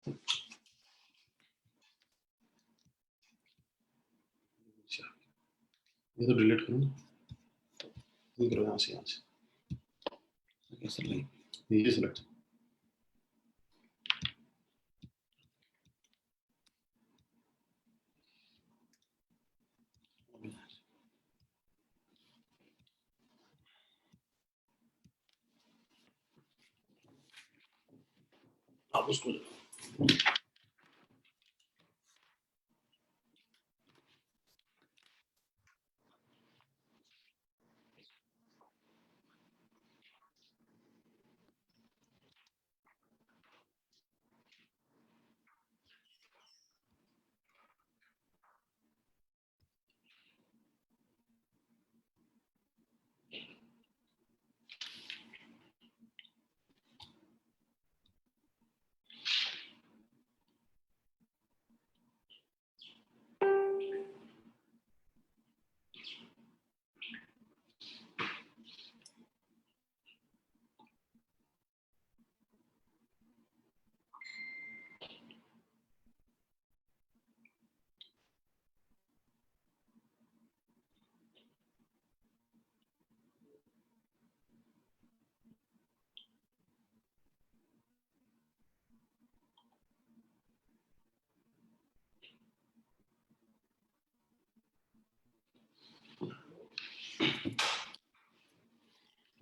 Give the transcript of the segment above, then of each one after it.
ये तो डिलीट करो ना, ये करो यहाँ से ये सिलेक्ट। आप उसको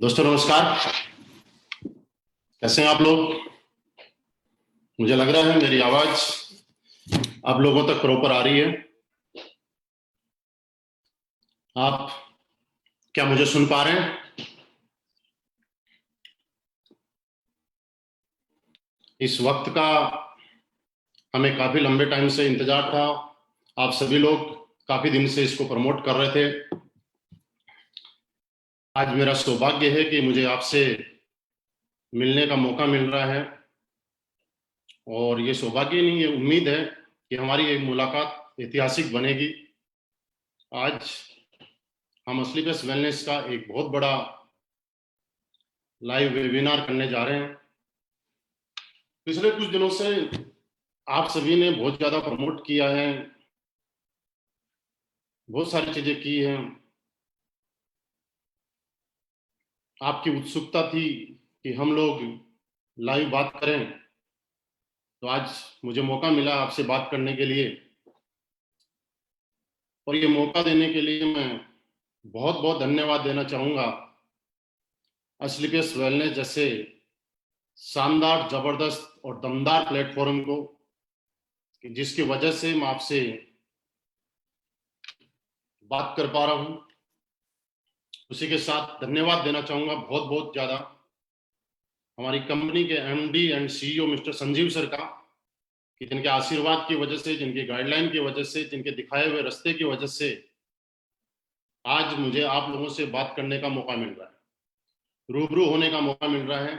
दोस्तों नमस्कार, कैसे हैं आप लोग? मुझे लग रहा है मेरी आवाज आप लोगों तक प्रॉपर आ रही है। आप क्या मुझे सुन पा रहे हैं? इस वक्त का हमें काफी लंबे टाइम से इंतजार था। आप सभी लोग काफी दिन से इसको प्रमोट कर रहे थे। आज मेरा सौभाग्य है कि मुझे आपसे मिलने का मौका मिल रहा है, और ये सौभाग्य नहीं, ये उम्मीद है कि हमारी एक मुलाकात ऐतिहासिक बनेगी। आज हम स्लीपलेस वेलनेस का एक बहुत बड़ा लाइव वेबिनार करने जा रहे हैं। पिछले कुछ दिनों से आप सभी ने बहुत ज्यादा प्रमोट किया है, बहुत सारी चीजें की हैं। आपकी उत्सुकता थी कि हम लोग लाइव बात करें, तो आज मुझे मौका मिला आपसे बात करने के लिए। और ये मौका देने के लिए मैं बहुत बहुत धन्यवाद देना चाहूंगा स्लीपलेस वेलनेस जैसे शानदार, जबरदस्त और दमदार प्लेटफॉर्म को, कि जिसकी वजह से मैं आपसे बात कर पा रहा हूं। उसी के साथ धन्यवाद देना चाहूंगा बहुत बहुत ज्यादा हमारी कंपनी के MD and CEO mister Sanjeev sir का, कि जिनके आशीर्वाद की वजह से, जिनके गाइडलाइन की वजह से, जिनके दिखाए हुए रास्ते की वजह से आज मुझे आप लोगों से बात करने का मौका मिल रहा है, रूबरू होने का मौका मिल रहा है।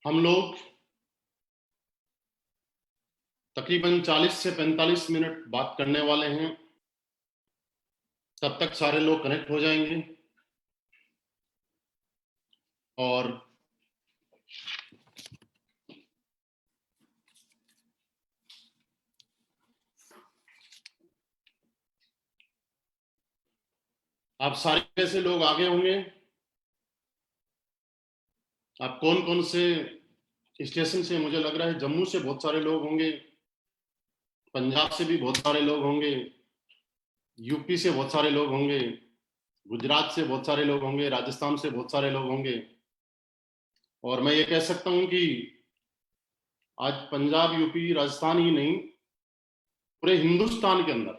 हम लोग तकरीबन 40 से 45 मिनट बात करने वाले हैं, तब तक सारे लोग कनेक्ट हो जाएंगे। और आप सारे कैसे लोग आगे होंगे? आप कौन कौन से स्टेशन से? मुझे लग रहा है जम्मू से बहुत सारे लोग होंगे, पंजाब से भी बहुत सारे लोग होंगे, यूपी से बहुत सारे लोग होंगे, गुजरात से बहुत सारे लोग होंगे, राजस्थान से बहुत सारे लोग होंगे। और मैं ये कह सकता हूं कि आज पंजाब, यूपी, राजस्थान ही नहीं, पूरे हिंदुस्तान के अंदर,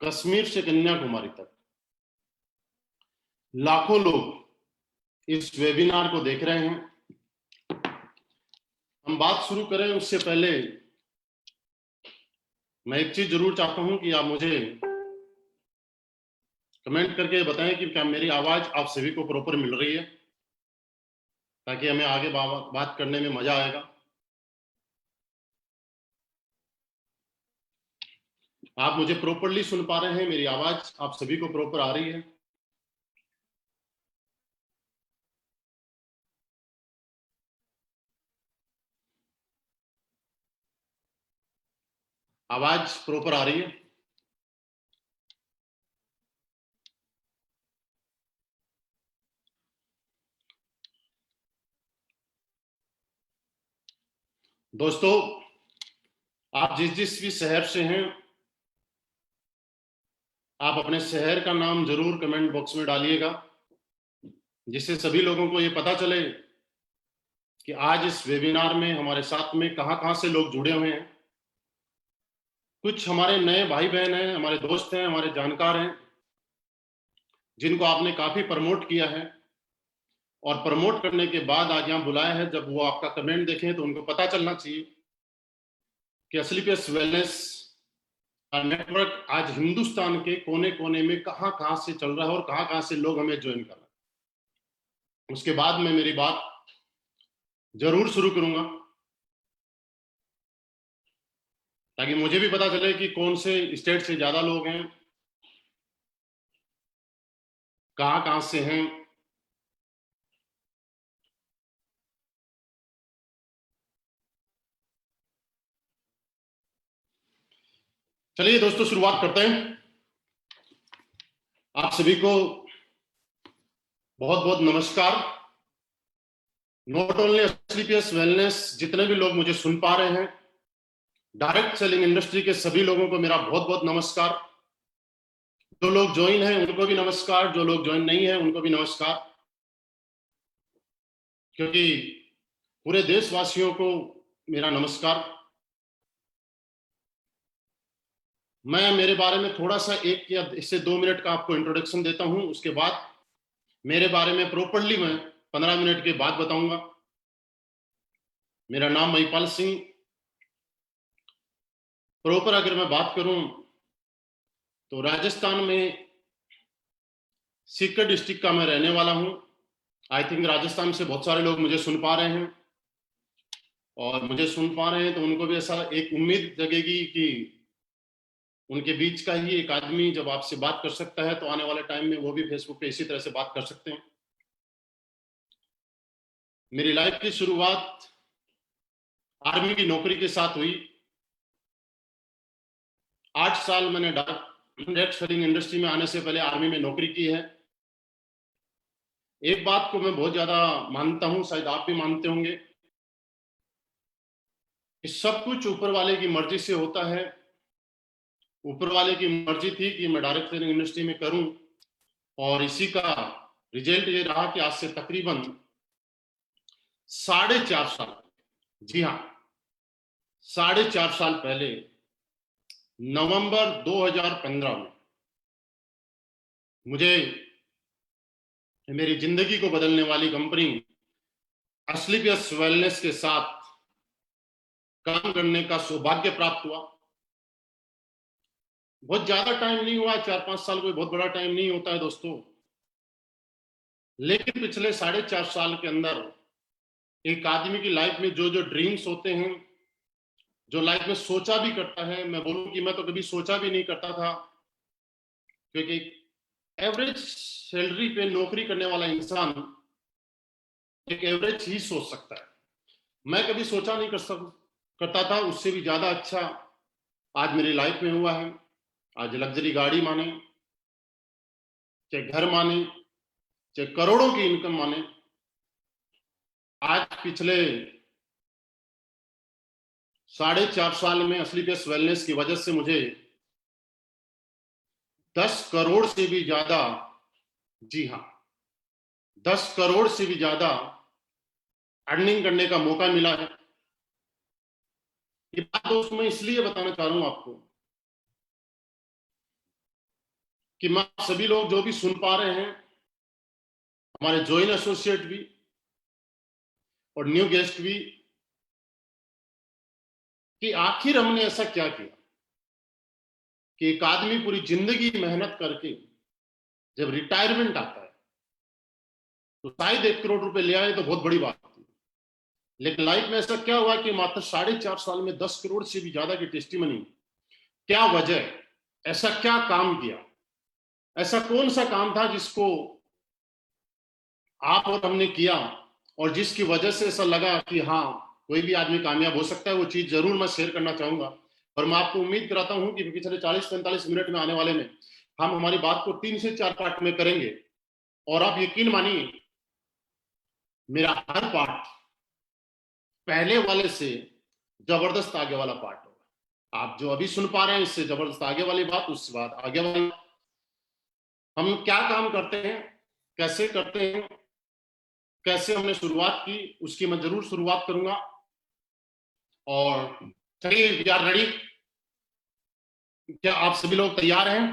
कश्मीर से कन्याकुमारी तक लाखों लोग इस वेबिनार को देख रहे हैं। हम बात शुरू करें उससे पहले मैं एक चीज जरूर चाहता हूं कि आप मुझे कमेंट करके बताएं कि क्या मेरी आवाज आप सभी को प्रॉपर मिल रही है, ताकि हमें आगे बात करने में मजा आएगा। आप मुझे प्रॉपरली सुन पा रहे हैं? मेरी आवाज आप सभी को प्रॉपर आ रही है? आवाज प्रॉपर आ रही है? दोस्तों, आप जिस जिस भी शहर से हैं, आप अपने शहर का नाम जरूर कमेंट बॉक्स में डालिएगा, जिससे सभी लोगों को ये पता चले कि आज इस वेबिनार में हमारे साथ में कहां से लोग जुड़े हुए हैं। कुछ हमारे नए भाई बहन हैं, हमारे दोस्त हैं, हमारे जानकार हैं, जिनको आपने काफी प्रमोट किया है, और प्रमोट करने के बाद आज यहाँ बुलाया है। जब वो आपका कमेंट देखें तो उनको पता चलना चाहिए कि एस्क्लेपियस वेलनेस का नेटवर्क आज हिंदुस्तान के कोने कोने में कहां से चल रहा है और कहां से लोग हमें ज्वाइन कर रहे हैं। उसके बाद मैं मेरी बात जरूर शुरू करूंगा, ताकि मुझे भी पता चले कि कौन से स्टेट से ज्यादा लोग हैं, कहां से हैं। चलिए दोस्तों, शुरुआत करते हैं। आप सभी को बहुत बहुत नमस्कार। नॉट ओनली एस्क्लेपियस वेलनेस, जितने भी लोग मुझे सुन पा रहे हैं, डायरेक्ट सेलिंग इंडस्ट्री के सभी लोगों को मेरा बहुत बहुत नमस्कार। जो लोग ज्वाइन हैं उनको भी नमस्कार, जो लोग ज्वाइन नहीं है उनको भी नमस्कार, क्योंकि पूरे देशवासियों को मेरा नमस्कार। मैं मेरे बारे में थोड़ा सा 1 या इससे 2 मिनट का आपको इंट्रोडक्शन देता हूं, उसके बाद मेरे बारे में प्रॉपरली मैं 15 मिनट के बाद बताऊंगा। मेरा नाम महिपाल सिंह। प्रॉपर अगर मैं बात करूं तो राजस्थान में सीकर डिस्ट्रिक्ट का मैं रहने वाला हूं। आई थिंक राजस्थान से बहुत सारे लोग मुझे सुन पा रहे हैं, और मुझे सुन पा रहे हैं तो उनको भी ऐसा एक उम्मीद जगेगी कि उनके बीच का ही एक आदमी जब आपसे बात कर सकता है, तो आने वाले टाइम में वो भी फेसबुक पे इसी तरह से बात कर सकते हैं। मेरी लाइफ की शुरुआत आर्मी की नौकरी के साथ हुई। 8 साल मैंने डायरेक्ट सेलिंग इंडस्ट्री में आने से पहले आर्मी में नौकरी की है। एक बात को मैं बहुत ज्यादा मानता हूं, शायद आप भी मानते होंगे, कि सब कुछ ऊपर वाले की मर्जी से होता है। ऊपर वाले की मर्जी थी कि मैं डायरेक्ट सेलिंग इंडस्ट्री में करूं, और इसी का रिजल्ट ये रहा कि आज से तकरीबन 4.5 साल, जी हाँ, 4.5 साल पहले नवंबर 2015 में मुझे मेरी जिंदगी को बदलने वाली कंपनी एस्क्लेपियस वेलनेस के साथ काम करने का सौभाग्य प्राप्त हुआ। बहुत ज्यादा टाइम नहीं हुआ, 4-5 साल कोई बहुत बड़ा टाइम नहीं होता है दोस्तों, लेकिन पिछले 4.5 साल के अंदर एक आदमी की लाइफ में जो जो ड्रीम्स होते हैं, जो लाइफ में सोचा भी करता है, मैं बोलूं कि मैं तो कभी सोचा भी नहीं करता था, क्योंकि एवरेज सैलरी पे नौकरी करने वाला इंसान एक एवरेज ही सोच सकता है। मैं कभी सोचा नहीं करता था, उससे भी ज्यादा अच्छा आज मेरी लाइफ में हुआ है। आज लग्जरी गाड़ी माने, चाहे घर माने, चाहे करोड़ों की इनकम माने, आज पिछले 4.5 साल में एस्क्लेपियस वेलनेस की वजह से मुझे 10 करोड़ से भी ज्यादा, जी हाँ, 10 करोड़ से भी ज्यादा अर्निंग करने का मौका मिला है। ये बात दोस्तों मैं इसलिए बताना चाह रहा हूं आपको कि मैं सभी लोग जो भी सुन पा रहे हैं, हमारे ज्वाइन एसोसिएट भी और न्यू गेस्ट भी, कि आखिर हमने ऐसा क्या किया कि एक आदमी पूरी जिंदगी मेहनत करके जब रिटायरमेंट आता है तो शायद 1 करोड़ रुपए ले आए तो बहुत बड़ी बात थी, लेकिन लाइफ में ऐसा क्या हुआ कि मात्र 4.5 साल में 10 करोड़ से भी ज्यादा की टेस्टिमनी। क्या वजह, ऐसा क्या काम किया, ऐसा कौन सा काम था जिसको आप और हमने किया, और जिसकी वजह से ऐसा लगा कि हाँ, कोई भी आदमी कामयाब हो सकता है। वो चीज जरूर मैं शेयर करना चाहूंगा, और मैं आपको उम्मीद कराता हूं कि पिछले 40-45 मिनट में आने वाले में हम हमारी बात को 3 से 4 पार्ट में करेंगे। और आप यकीन मानिए, मेरा हर पार्ट पहले वाले से जबरदस्त आगे वाला पार्ट होगा। आप जो अभी सुन पा रहे हैं, इससे जबरदस्त आगे वाली बात, उसके बाद आगे वाली। हम क्या काम करते हैं, कैसे करते हैं, कैसे हमने शुरुआत की, उसकी मैं जरूर शुरुआत करूंगा। और चलिए, वी आर रेडी। क्या आप सभी लोग तैयार हैं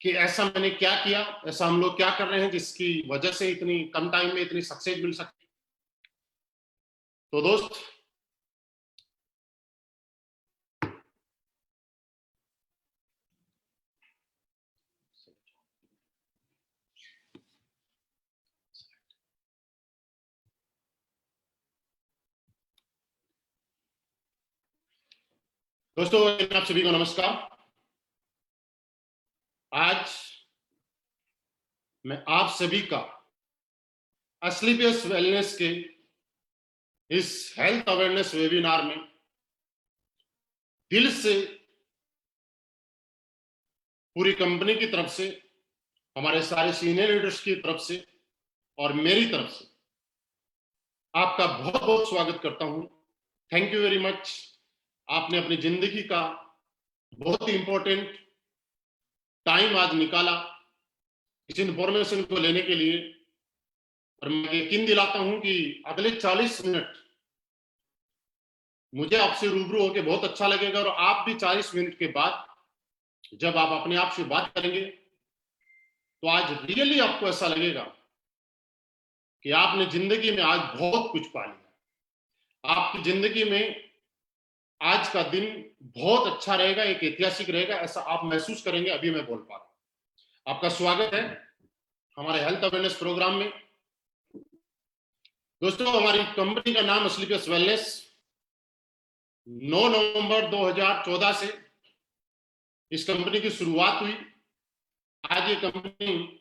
कि ऐसा मैंने क्या किया, ऐसा हम लोग क्या कर रहे हैं जिसकी वजह से इतनी कम टाइम में इतनी सक्सेस मिल सके? तो दोस्तों, आप सभी को नमस्कार। आज मैं आप सभी का एस्क्लेपियस वेलनेस के इस हेल्थ अवेयरनेस वेबिनार में दिल से, पूरी कंपनी की तरफ से, हमारे सारे सीनियर लीडर्स की तरफ से और मेरी तरफ से आपका बहुत बहुत स्वागत करता हूं। Thank you very much. आपने अपनी जिंदगी का बहुत ही इंपॉर्टेंट टाइम आज निकाला इस इंफॉर्मेशन को लेने के लिए। और मैं यकीन दिलाता हूं कि अगले 40 मिनट मुझे आपसे रूबरू होकर बहुत अच्छा लगेगा। और आप भी 40 मिनट के बाद जब आप अपने आप से बात करेंगे तो आज रियली आपको ऐसा लगेगा कि आपने जिंदगी में आज बहुत कुछ पा लिया। आपकी जिंदगी में आज का दिन बहुत अच्छा रहेगा, एक ऐतिहासिक रहेगा, ऐसा आप महसूस करेंगे। अभी मैं बोल पा रहा हूं। आपका स्वागत है हमारे हेल्थ अवेयरनेस प्रोग्राम में। दोस्तों, हमारी कंपनी का नाम एस्क्लेपियस वेलनेस 9 नवंबर 2014 से इस कंपनी की शुरुआत हुई। आज ये कंपनी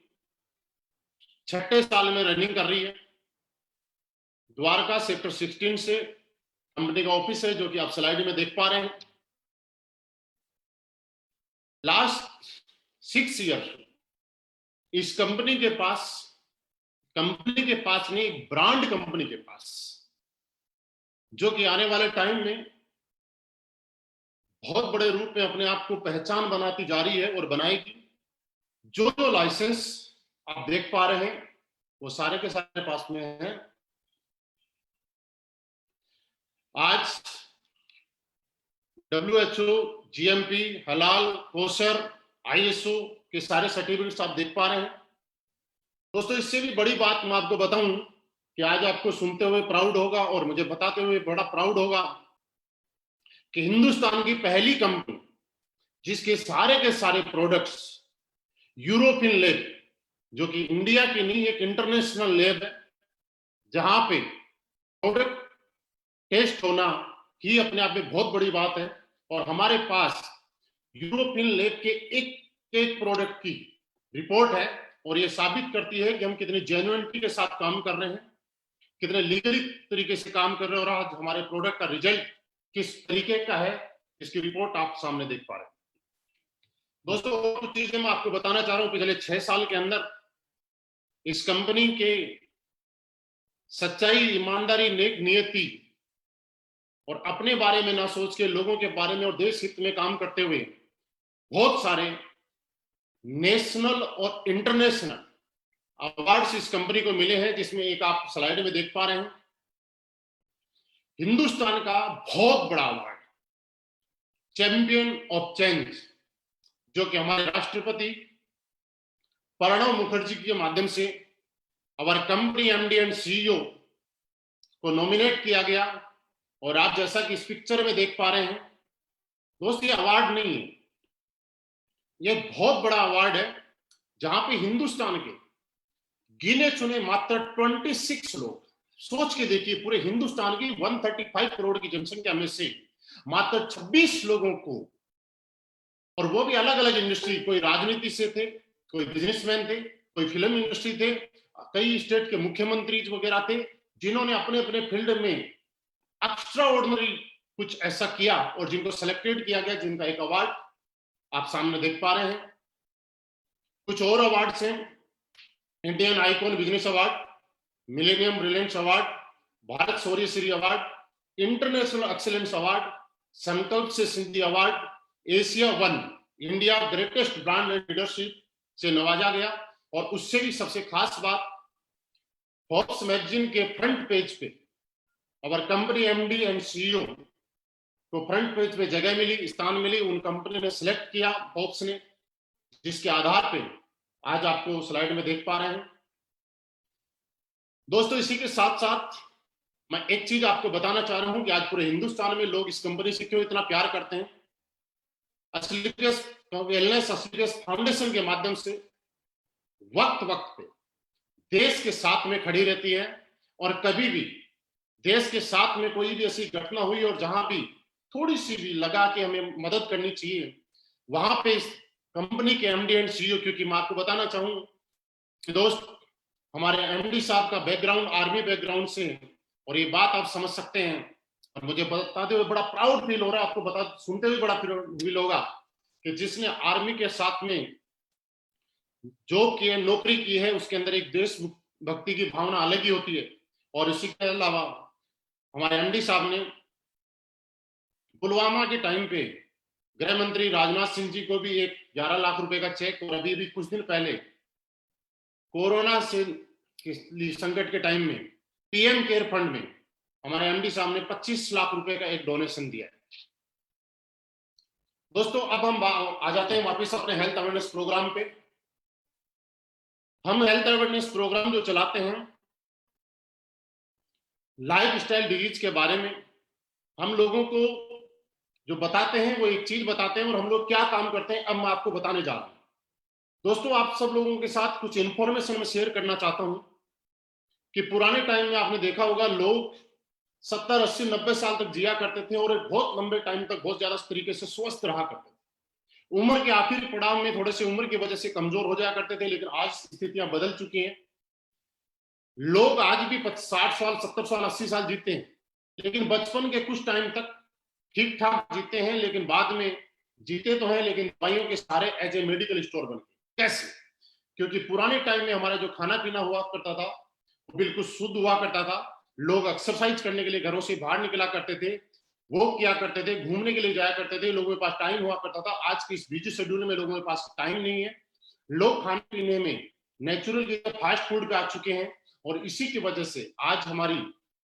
6ठे साल में रनिंग कर रही है। द्वारका सेक्टर 16 से कंपनी का ऑफिस है, जो कि आप स्लाइड में देख पा रहे हैं। लास्ट 6 ईयर इस कंपनी के पास नहीं, एक ब्रांड कंपनी के पास, जो कि आने वाले टाइम में बहुत बड़े रूप में अपने आप को पहचान बनाती जा रही है और बनाएगी। जो जो लाइसेंस आप देख पा रहे हैं वो सारे के सारे पास में हैं। आज WHO, GMP, हलाल, कोसर, ISO के सारे सर्टिफिकेट्स आप देख पा रहे हैं। दोस्तों, इससे भी बड़ी बात मैं आपको बताऊं कि आज आपको सुनते हुए प्राउड होगा और मुझे बताते हुए बड़ा प्राउड होगा कि हिंदुस्तान की पहली कंपनी जिसके सारे के सारे प्रोडक्ट्स यूरोपियन लैब, जो कि इंडिया की नहीं, एक इंटरनेशनल लैब है, जहां पे प्रोडक्ट टेस्ट होना ही अपने आप में बहुत बड़ी बात है। और हमारे पास यूरोपियन लैब के एक प्रोडक्ट की रिपोर्ट है और ये साबित करती है कि हम कितनी जेन्युइनिटी के साथ काम कर रहे हैं, कितने लीगली तरीके से काम कर रहे हैं। और आज हमारे प्रोडक्ट का रिजल्ट किस तरीके का है, इसकी रिपोर्ट आप सामने देख पा रहे हैं। दोस्तों, कुछ चीजें मैं आपको बताना चाह रहा हूं। पिछले 6 साल के अंदर इस कंपनी के सच्चाई, ईमानदारी, नेक नियति और अपने बारे में ना सोच के लोगों के बारे में और देश हित में काम करते हुए बहुत सारे नेशनल और इंटरनेशनल अवार्ड्स इस कंपनी को मिले हैं, जिसमें एक आप स्लाइड में देख पा रहे हैं। हिंदुस्तान का बहुत बड़ा अवार्ड, चैंपियन ऑफ चेंज, जो कि हमारे राष्ट्रपति प्रणब मुखर्जी के माध्यम से हमारे कंपनी MD एंड CEO को नॉमिनेट किया गया। और आप जैसा कि इस पिक्चर में देख पा रहे हैं, दोस्त, ये अवार्ड नहीं है, ये बहुत बड़ा अवार्ड है, जहां पे हिंदुस्तान के गिने चुने मात्र 26 लोग, सोच के देखिए, पूरे हिंदुस्तान की 135 करोड़ की जनसंख्या में से मात्र 26 लोगों को, और वो भी अलग अलग इंडस्ट्री, कोई राजनीति से थे, कोई बिजनेसमैन थे, कोई फिल्म इंडस्ट्री थे, कई स्टेट के मुख्यमंत्री वगैरह थे, जिन्होंने अपने अपने फील्ड में एक्स्ट्रा ऑर्डिनरी कुछ ऐसा किया और जिनको सेलेक्टेड किया गया, जिनका एक अवार्ड आप सामने देख पा रहे हैं। कुछ और अवार्ड्स हैं, Indian icon business award, millennium brilliance award, Bharat Shaurya Shri award, international excellence award, Sankalp से Siddhi award, Asia one, India greatest brand and leadership से नवाजा गया। और उससे भी सबसे खास बात, फोर्ब्स मैगजीन के फ्रंट पेज पे our company MD and CEO को फ्रंट पेज पे जगह मिली, स्थान मिली, उन कंपनी ने सिलेक्ट किया फोर्ब्स ने, जिसके आधार पे आज आपको स्लाइड में देख पा रहे हैं। दोस्तों इसी के साथ साथ मैं एक चीज आपको बताना चाह रहा हूं कि आज पूरे हिंदुस्तान में लोग इस कंपनी से क्यों इतना प्यार करते हैं। असलीगस वेलनेस असलीगस फाउंडेशन के माध्यम से वक्त वक्त पे देश के साथ में खड़ी रहती है, और कभी भी देश के साथ में कोई भी ऐसी घटना हुई और जहां भी थोड़ी सी भी लगा कि हमें मदद करनी चाहिए, वहां पे इस कंपनी के एमडी एंड सीईओ, क्योंकि मैं आपको बताना चाहूं कि दोस्त हमारे एमडी साहब का बैकग्राउंड आर्मी बैकग्राउंड से, और ये बात आप समझ सकते हैं, और मुझे बताते हुए बड़ा प्राउड फील हो रहा है, आपको बता सुनते हुए बड़ा फील होगा कि जिसने आर्मी के साथ में जॉब की है, नौकरी की है, उसके अंदर एक देशभक्ति की भावना अलग ही होती है। और इसी के अलावा हमारे एमडी साहब ने पुलवामा के टाइम पे गृह मंत्री राजनाथ सिंह जी को भी एक 11 लाख रुपए का चेक, और अभी भी कुछ दिन पहले कोरोना से संकट के टाइम में पीएम केयर फंड में हमारे एमडी साहब ने 25 लाख रुपए का एक डोनेशन दिया है। दोस्तों अब हम आ जाते हैं वापस अपने हेल्थ अवेयरनेस प्रोग्राम पे। हम हेल्थ अवेयरनेस प्रोग्राम जो चलाते हैं लाइफ स्टाइल डिजीज के बारे में, हम लोगों को जो बताते हैं वो एक चीज बताते हैं, और हम लोग क्या काम करते हैं अब मैं आपको बताने जा रहा हूं। दोस्तों आप सब लोगों के साथ कुछ इंफॉर्मेशन मैं शेयर करना चाहता हूं कि पुराने टाइम में आपने देखा होगा लोग 70, 80, 90 साल तक जिया करते थे, और एक बहुत लंबे टाइम तक बहुत ज्यादा तरीके से स्वस्थ रहा करते थे। उम्र के आखिरी पड़ाव में थोड़े से उम्र की वजह से कमजोर हो जाया करते थे, लेकिन आज स्थितियां बदल चुकी हैं। लोग आज भी 60 साल, 70 साल, 80 साल जीते हैं, लेकिन बचपन के कुछ टाइम तक ठीक ठाक जीते हैं, लेकिन बाद में जीते तो हैं लेकिन दवाइयों के सहारे एज ए मेडिकल स्टोर बन गए। कैसे? क्योंकि पुराने टाइम में हमारा जो खाना पीना हुआ करता था वो बिल्कुल शुद्ध हुआ करता था। लोग एक्सरसाइज करने के लिए घरों से बाहर निकला करते थे, वॉक किया करते थे, घूमने के लिए जाया करते थे, लोगों के पास टाइम हुआ करता था। आज की इस बिजी शेड्यूल में लोगों के पास टाइम नहीं है। लोग खाने पीने में नेचुरल की फास्ट फूड पे आ चुके हैं, और इसी की वजह से आज हमारी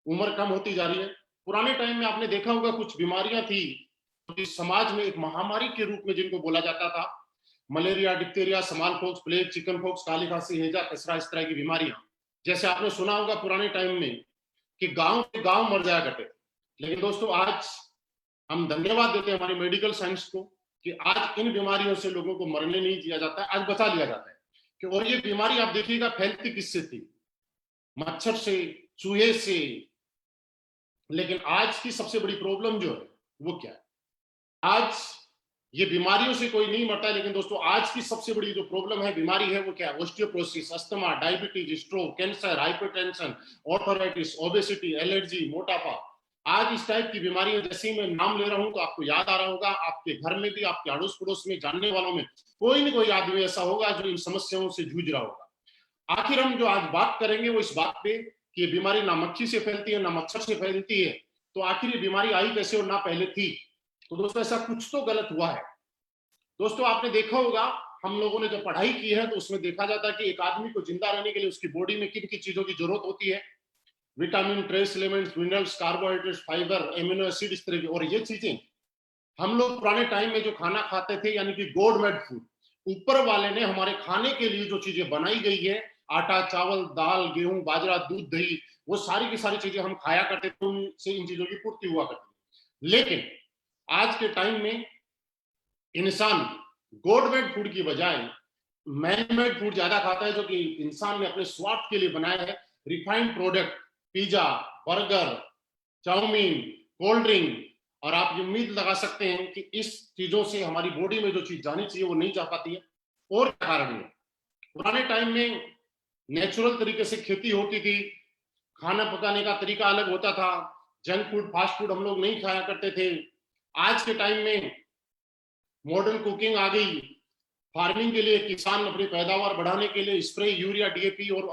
उम्र कम होती जा रही है। पुराने टाइम में आपने देखा होगा कुछ बीमारियां थी जो समाज में एक महामारी के रूप में जिनको बोला जाता था, malaria, diphtheria, small pox, plague, chicken pox, काली खांसी, हैजा, खसरा, इस तरह की बीमारियां। जैसे आपने सुना होगा पुराने टाइम में कि गांव के गांव मर जाया करते थे, लेकिन दोस्तों आज हम धन्यवाद देते हैं हमारी मेडिकल साइंस को कि आज इन बीमारियों से लोगों को मरने नहीं दिया जाता है, आज बचा लिया जाता है। कि और ये बीमारी आप देखिएगा फैलती किससे थी? मच्छर से, चूहे से। लेकिन आज की सबसे बड़ी प्रॉब्लम जो है वो क्या है? आज ये बीमारियों से कोई नहीं मरता है, लेकिन दोस्तों आज की सबसे बड़ी जो प्रॉब्लम है, बीमारी है, वो क्या है? Osteoporosis, asthma, diabetes, stroke, cancer, hypertension, arthritis, obesity, allergy, मोटापा। आज इस टाइप की बीमारियां जैसे ही मैं नाम ले रहा हूं तो आपको याद आ रहा होगा, आपके घर में भी, आपके अड़ोस पड़ोस में, जानने वालों में कोई ना कोई आदमी ऐसा होगा जो इन समस्याओं से जूझ रहा होगा। आखिर हम जो आज बात करेंगे वो इस बात पे कि ये बीमारी ना मक्खी से फैलती है ना मच्छर से फैलती है, तो आखिर ये बीमारी आई कैसे और ना पहले थी? तो दोस्तों ऐसा कुछ तो गलत हुआ है। दोस्तों आपने देखा होगा, हम लोगों ने जब पढ़ाई की है तो उसमें देखा जाता है कि एक आदमी को जिंदा रहने के लिए उसकी बॉडी में किन किन चीजों की जरूरत होती है। Vitamin, trace elements, minerals, carbohydrates, fibre, amino acid, इस तरह की। और ये चीजें हम लोग पुराने टाइम में जो खाना खाते थे, यानी कि गॉड मेड फूड, ऊपर वाले ने हमारे खाने के लिए जो चीजें बनाई गई है, आटा, चावल, दाल, गेहूं, बाजरा, दूध, दही, वो सारी की सारी चीजें हम खाया करते थे, उनसे इन चीजों की पूर्ति हुआ करती थी। लेकिन आज के टाइम में इंसान गॉड मेड फूड की बजाय मैन मेड फूड ज्यादा खाता है, जो कि इंसान ने अपने स्वार्थ के लिए बनाया है। Refined product, pizza, burger, chow mein, cold drink. और आप ये उम्मीद लगा सकते हैं कि इस चीजों से हमारी बॉडी में जो चीज जानी चाहिए वो नहीं जा पाती है। और क्या कारण है? पुराने टाइम में नेचुरल तरीके से खेती होती थी, खाना पकाने का तरीका अलग होता था, जंक फूड, फास्ट फूड हम लोग नहीं खाया करते थे। आज के टाइम में मॉडर्न कुकिंग आ गई। फार्मिंग के लिए किसान अपनी पैदावार बढ़ाने के लिए स्प्रे, यूरिया, डीएपी और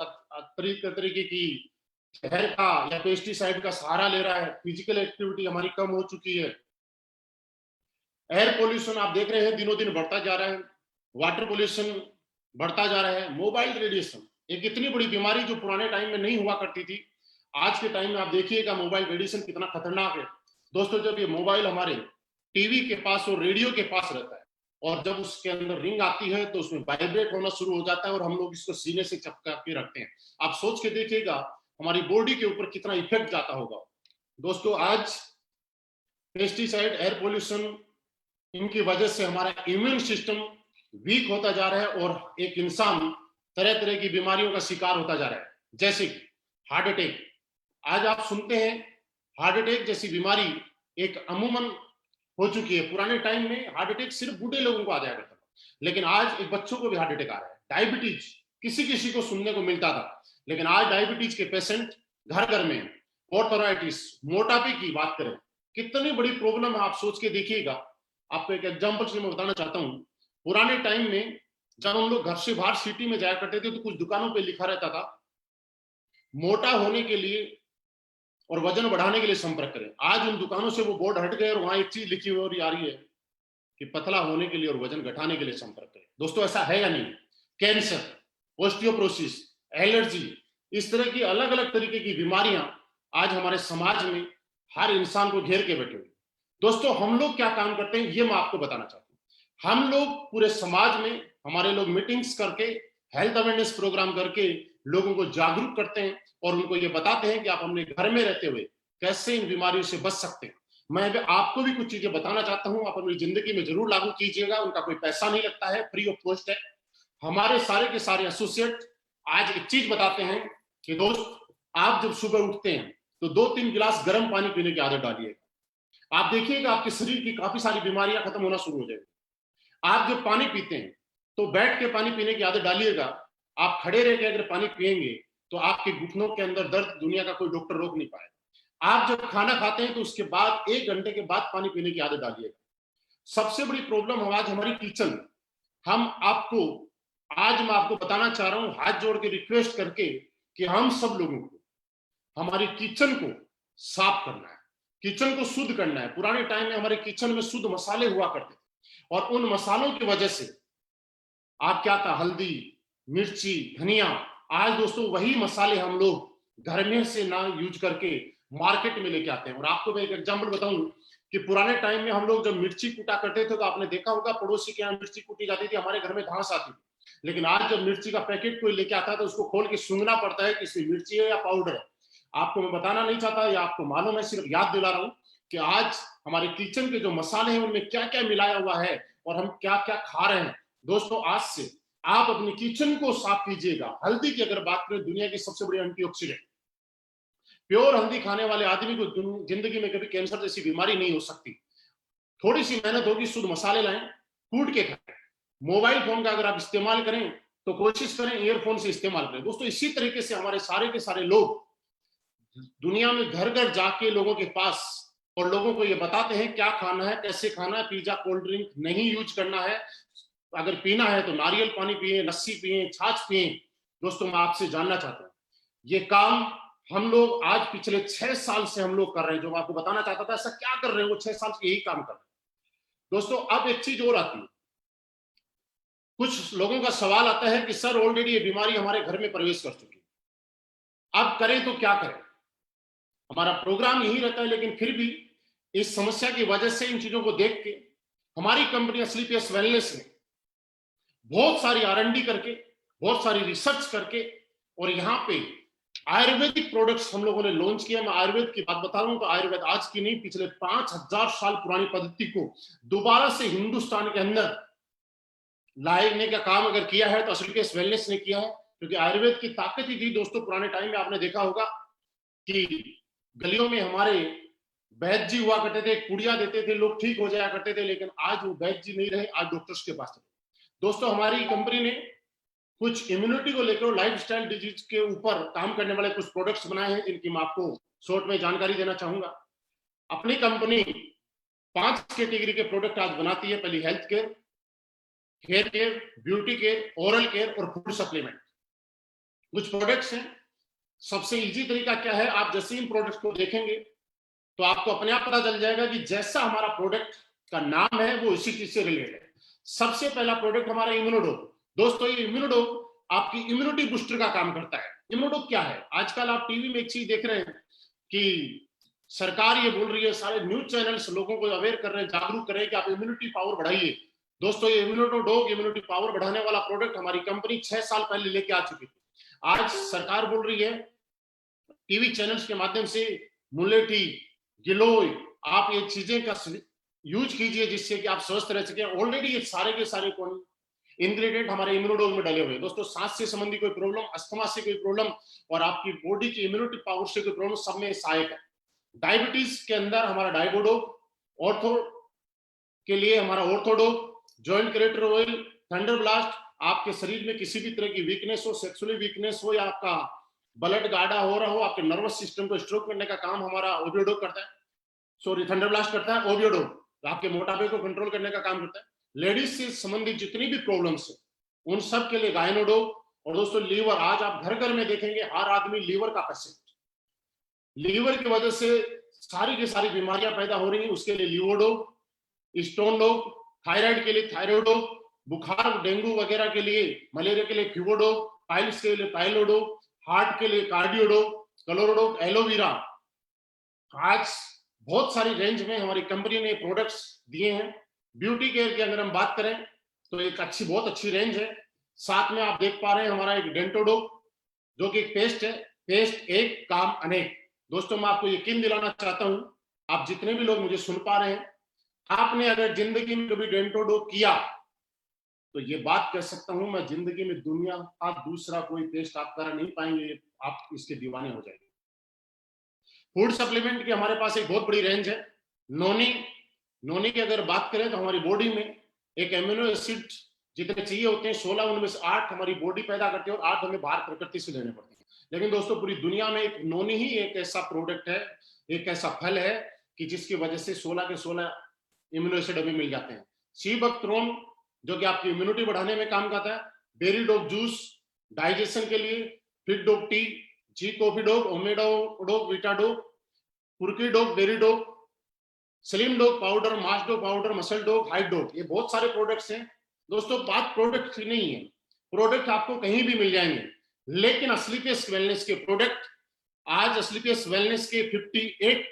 तरीके की जहर का या पेस्टिसाइड का सहारा ले रहा है। फिजिकल एक्टिविटी हमारी कम हो चुकी है। एयर पोल्यूशन आप देख रहे हैं दिनों दिन बढ़ता जा रहा है। वाटर पोल्यूशन बढ़ता जा रहा है। मोबाइल रेडिएशन एक इतनी बड़ी बीमारी जो पुराने टाइम में नहीं हुआ करती थी, आज के टाइम में आप देखिएगा मोबाइल रेडिएशन कितना खतरनाक है। दोस्तों, जब ये मोबाइल हमारे टीवी के पास और रेडियो के पास रहता है और जब उसके अंदर रिंग आती है तो उसमें वाइब्रेट होना शुरू हो जाता है और हम लोग इसको सीने से चिपका के रखते हैं। आप सोच के देखिएगा हमारी बॉडी के ऊपर कितना इफेक्ट जाता होगा। दोस्तों, आज पेस्टिसाइड, एयर पोल्यूशन, इनकी वजह से हमारा इम्यून सिस्टम वीक होता जा रहा है और एक इंसान तरह तरह की बीमारियों का शिकार होता जा रहा है, जैसे कि हार्ट अटैक। आज आप सुनते हैं हार्ट अटैक जैसी बीमारी एक अमूमन हो चुकी है। पुराने टाइम में हार्ट अटैक सिर्फ बूढ़े लोगों को आ जाया करता था, लेकिन आज एक बच्चों को भी हार्ट अटैक आ रहा है। डायबिटीज किसी किसी को सुनने को मिलता था, लेकिन आज डायबिटीज के पेशेंट घर घर में। ऑर्थराइटिस, मोटापे की बात करें, कितनी बड़ी प्रॉब्लम है, आप सोच के देखिएगा। आपको एक एग्जांपल से मैं बताना चाहता हूँ। पुराने टाइम में जब हम लोग घर से बाहर सिटी में जाया करते थे तो कुछ दुकानों पे लिखा रहता था, मोटा होने के लिए और वजन बढ़ाने के लिए संपर्क करें। आज उन दुकानों से वो बोर्ड हट गए और वहां एक चीज लिखी हुई आ रही है कि पतला होने के लिए और वजन घटाने के लिए संपर्क करें। दोस्तों, ऐसा है या नहीं? कैंसर, ऑस्टियोप्रोसिस, एलर्जी, इस तरह की अलग अलग तरीके की बीमारियां आज हमारे समाज में हर इंसान को घेर के बैठे हुए। दोस्तों, हम लोग क्या काम करते हैं ये मैं आपको बताना चाहता हूं। हम लोग पूरे समाज में हमारे लोग मीटिंग्स करके, हेल्थ अवेयरनेस प्रोग्राम करके लोगों को जागरूक करते हैं और उनको ये बताते हैं कि आप अपने घर में रहते हुए कैसे इन बीमारियों से बच सकते हैं। मैं भी आपको भी कुछ चीजें बताना चाहता हूं, आप अपनी जिंदगी में जरूर लागू कीजिएगा। उनका कोई पैसा नहीं लगता है, फ्री ऑफ कॉस्ट है। हमारे सारे के सारे एसोसिएट आज एक चीज बताते हैं कि दोस्त, आप जब सुबह उठते हैं तो 2-3 गिलास गर्म पानी पीने की आदत डालिएगा। आप देखिएगा आपके शरीर की काफी सारी बीमारियां खत्म होना शुरू हो जाएगी। आप जब पानी पीते हैं तो बैठ के पानी पीने की आदत डालिएगा। आप खड़े रह के अगर पानी पिएंगे तो आपके घुटनों के अंदर दर्द दुनिया का कोई डॉक्टर रोक नहीं पाएगा। आप जब खाना खाते हैं तो उसके बाद 1 घंटे के बाद पानी पीने की आदत डालिएगा। सबसे बड़ी प्रॉब्लम आज हमारी किचन। आज मैं आपको बताना चाह रहा हूं, हाथ जोड़ के रिक्वेस्ट करके, कि हम सब लोगों को हमारी किचन को साफ करना है, किचन को शुद्ध करना है। पुराने टाइम में हमारे किचन में शुद्ध मसाले हुआ करते थे और उन मसालों की वजह से आप क्या था, हल्दी, मिर्ची, धनिया, आज दोस्तों वही मसाले हम लोग घर में से ना यूज करके मार्केट में लेके आते हैं। और आपको मैं एक एग्जांपल बताऊं कि पुराने टाइम में हम लोग जब मिर्ची कूटा करते थे तो आपने देखा होगा पड़ोसी के यहाँ मिर्ची कूटी जाती थी, हमारे घर में घास आती थी। लेकिन आज जब मिर्ची का पैकेट कोई लेके आता है तो उसको खोल के सूंघना पड़ता है कि इसमें मिर्ची है या पाउडर है। आपको मैं बताना नहीं चाहता, या आपको मालूम है, सिर्फ याद दिला रहा हूं कि आज हमारे किचन के जो मसाले हैं उनमें क्या क्या मिलाया हुआ है और हम क्या क्या खा रहे हैं। दोस्तों, आज से आप अपनी किचन को साफ कीजिएगा। हल्दी की अगर बात करें, दुनिया की सबसे बड़ी एंटीऑक्सीडेंट, प्योर हल्दी खाने वाले आदमी को जिंदगी में कभी कैंसर जैसी बीमारी नहीं हो सकती। थोड़ी सी मेहनत होगी, शुद्ध मसाले लाएं, कूट के खाएं। मोबाइल फोन का अगर आप इस्तेमाल करें तो कोशिश करें ईयरफोन से इस्तेमाल करें। दोस्तों, इसी तरीके से हमारे सारे के सारे लोग दुनिया में घर घर जाके लोगों के पास और लोगों को ये बताते हैं क्या खाना है, कैसे खाना है। पिज्जा, कोल्ड ड्रिंक नहीं यूज करना है। अगर पीना है तो नारियल पानी पिए, लस्सी पिए, छाछ पिए। दोस्तों, मैं आपसे जानना चाहता हूं, ये काम हम लोग आज पिछले 6 साल से हम लोग कर रहे हैं। जो मैं आपको बताना चाहता था, ऐसा क्या कर रहे हैं, वो 6 साल से यही काम कर रहे हैं। दोस्तों, अब एक चीज और आती है। कुछ लोगों का सवाल आता है कि सर ऑलरेडी ये बीमारी हमारे घर में प्रवेश कर चुकी है, अब करें तो क्या करें। हमारा प्रोग्राम यही रहता है, लेकिन फिर भी इस समस्या की वजह से, इन चीजों को देख के हमारी कंपनी स्लीपियस वेलनेस ने बहुत सारी R&D करके, बहुत सारी रिसर्च करके और यहाँ पे आयुर्वेदिक प्रोडक्ट्स हम लोगों ने लॉन्च किया। मैं आयुर्वेद की बात बता रहा हूं तो आयुर्वेद आज की नहीं, पिछले 5000 साल पुरानी पद्धति को दोबारा से हिंदुस्तान के अंदर लाने का काम अगर किया है तो स्लीपियस वेलनेस ने किया है। क्योंकि आयुर्वेद की ताकत ही थी। दोस्तों, पुराने टाइम में आपने देखा होगा कि गलियों में हमारे वैद्य जी हुआ करते थे, पुड़िया देते थे, लोग ठीक हो जाया करते थे। लेकिन आज वो वैद्य जी नहीं रहे, आज डॉक्टर्स के पास थे। दोस्तों, हमारी कंपनी ने कुछ इम्यूनिटी को लेकर लाइफस्टाइल डिजीज के ऊपर काम करने वाले कुछ प्रोडक्ट्स बनाए हैं, जिनकी मैं आपको शॉर्ट में जानकारी देना चाहूंगा। अपनी कंपनी 5 कैटेगरी के प्रोडक्ट आज बनाती है। पहली health care, hair care, beauty care, oral care और फूड सप्लीमेंट। कुछ प्रोडक्ट्स हैं। सबसे इजी तरीका क्या है, आप जैसे इन प्रोडक्ट्स को देखेंगे तो आपको अपने आप पता चल जाएगा कि जैसा हमारा प्रोडक्ट का नाम है वो इसी चीज से रिलेटेड है। सबसे पहला प्रोडक्ट हमारा इम्यूनोडोग। दोस्तों, ये इम्यूनोडोग आपकी इम्यूनिटी बूस्टर का काम करता है। इम्यूनोडोग क्या है? आजकल आप टीवी में एक चीज देख रहे हैं कि सरकार ये बोल रही है, सारे न्यूज चैनल्स लोगों को अवेयर कर रहे हैं, जागरूक कर रहे हैं कि आप इम्यूनिटी पावर बढ़ाइए। दोस्तों, ये इम्यूनोडोग इम्यूनिटी पावर बढ़ाने वाला प्रोडक्ट हमारी कंपनी 6 साल पहले लेके आ चुकी थी। आज सरकार बोल रही है टीवी चैनल्स के माध्यम से, मुलेठी, गिलोय, आप ये चीजें का यूज कीजिए जिससे कि आप स्वस्थ रह सके। ऑलरेडी ये सारे के सारे इंग्रेडिएंट हमारे इम्यूनोडोग में डले हुए हैं। दोस्तों, सांस से संबंधी कोई प्रॉब्लम, अस्थमा से कोई प्रॉब्लम और आपकी बॉडी की इम्यूनिटी पावर से कोई प्रॉब्लम, सब में सहायक है। डायबिटीज के अंदर हमारा डायबोडोग, ऑर्थो के लिए हमारा ortho dog, joint creator oil, thunder blast, आपके शरीर में किसी भी तरह की वीकनेस हो, सेक्सुअली वीकनेस हो या आपका ब्लड गाढ़ा हो रहा हो, आपके नर्वस सिस्टम को स्ट्रोक करने का काम हमारा ओबियोडोग करता है, सॉरी थंडर ब्लास्ट करता है। ओबियोडोग आपके मोटापे को कंट्रोल करने का काम करता है। लेडीज से संबंधित जितनी भी प्रॉब्लम्स है उन सब के लिए गायनोडोग। और दोस्तों, लीवर, आज आप घर घर में देखेंगे हर आदमी लीवर का पेशेंट, लीवर की वजह से सारी की सारी बीमारियां पैदा हो रही हैं, उसके लिए लीवोडोग, स्टोन डोग, थायराइड के लिए थायरोडोग, बुखार डेंगू वगैरह के लिए, मलेरिया के लिए फीवोडोग, पाइल्स के लिए पाइलोडोग, हार्ट के लिए कार्डियोडोग, क्लोरोडोग, एलोवेरा। आज बहुत सारी रेंज में हमारी कंपनी ने प्रोडक्ट्स दिए हैं। ब्यूटी केयर की अगर हम बात करें तो एक बहुत अच्छी रेंज है। साथ में आप देख पा रहे हैं हमारा एक डेंटोडोग, जो कि एक पेस्ट है। पेस्ट एक काम अनेक। दोस्तों, मैं आपको यकीन दिलाना चाहता हूं, आप जितने भी लोग मुझे सुन पा रहे हैं, आपने अगर जिंदगी में कभी डेंटोडोग किया तो ये बात कह सकता हूं मैं, जिंदगी में दुनिया का दूसरा कोई पेस्ट आप करा नहीं पाएंगे, आप इसके दीवाने हो जाएंगे। फूड सप्लीमेंट की हमारे पास एक बहुत बड़ी रेंज है। नोनी, नोनी की अगर बात करें तो हमारी बॉडी में एक एमिनो एसिड जितने चाहिए होते हैं, 16 उनमें से 8 हमारी बॉडी पैदा करती है और 8 हमें बाहर प्रकृति से लेने पड़ते हैं। लेकिन दोस्तों, पूरी दुनिया में एक नोनी ही एक ऐसा प्रोडक्ट है, एक ऐसा फल है कि जिसकी वजह से 16 के 16 इम्यूनो एसिड हमें मिल जाते हैं। सी बकथ्रोन, जो कि आपकी इम्यूनिटी बढ़ाने में काम करता है। बेरी डोग जूस डाइजेशन के लिए, fit dog tea, G coffee dog, ओमेडो वीटा डोग, पुरकी dog, berry dog, slim dog powder, mass dog powder, muscle dog, height dog, ये बहुत सारे प्रोडक्ट्स हैं। दोस्तों, बात प्रोडक्ट की नहीं है, प्रोडक्ट आपको कहीं भी मिल जाएंगे, लेकिन असलीपियस वेलनेस के प्रोडक्ट, आज असलीपियस वेलनेस के 58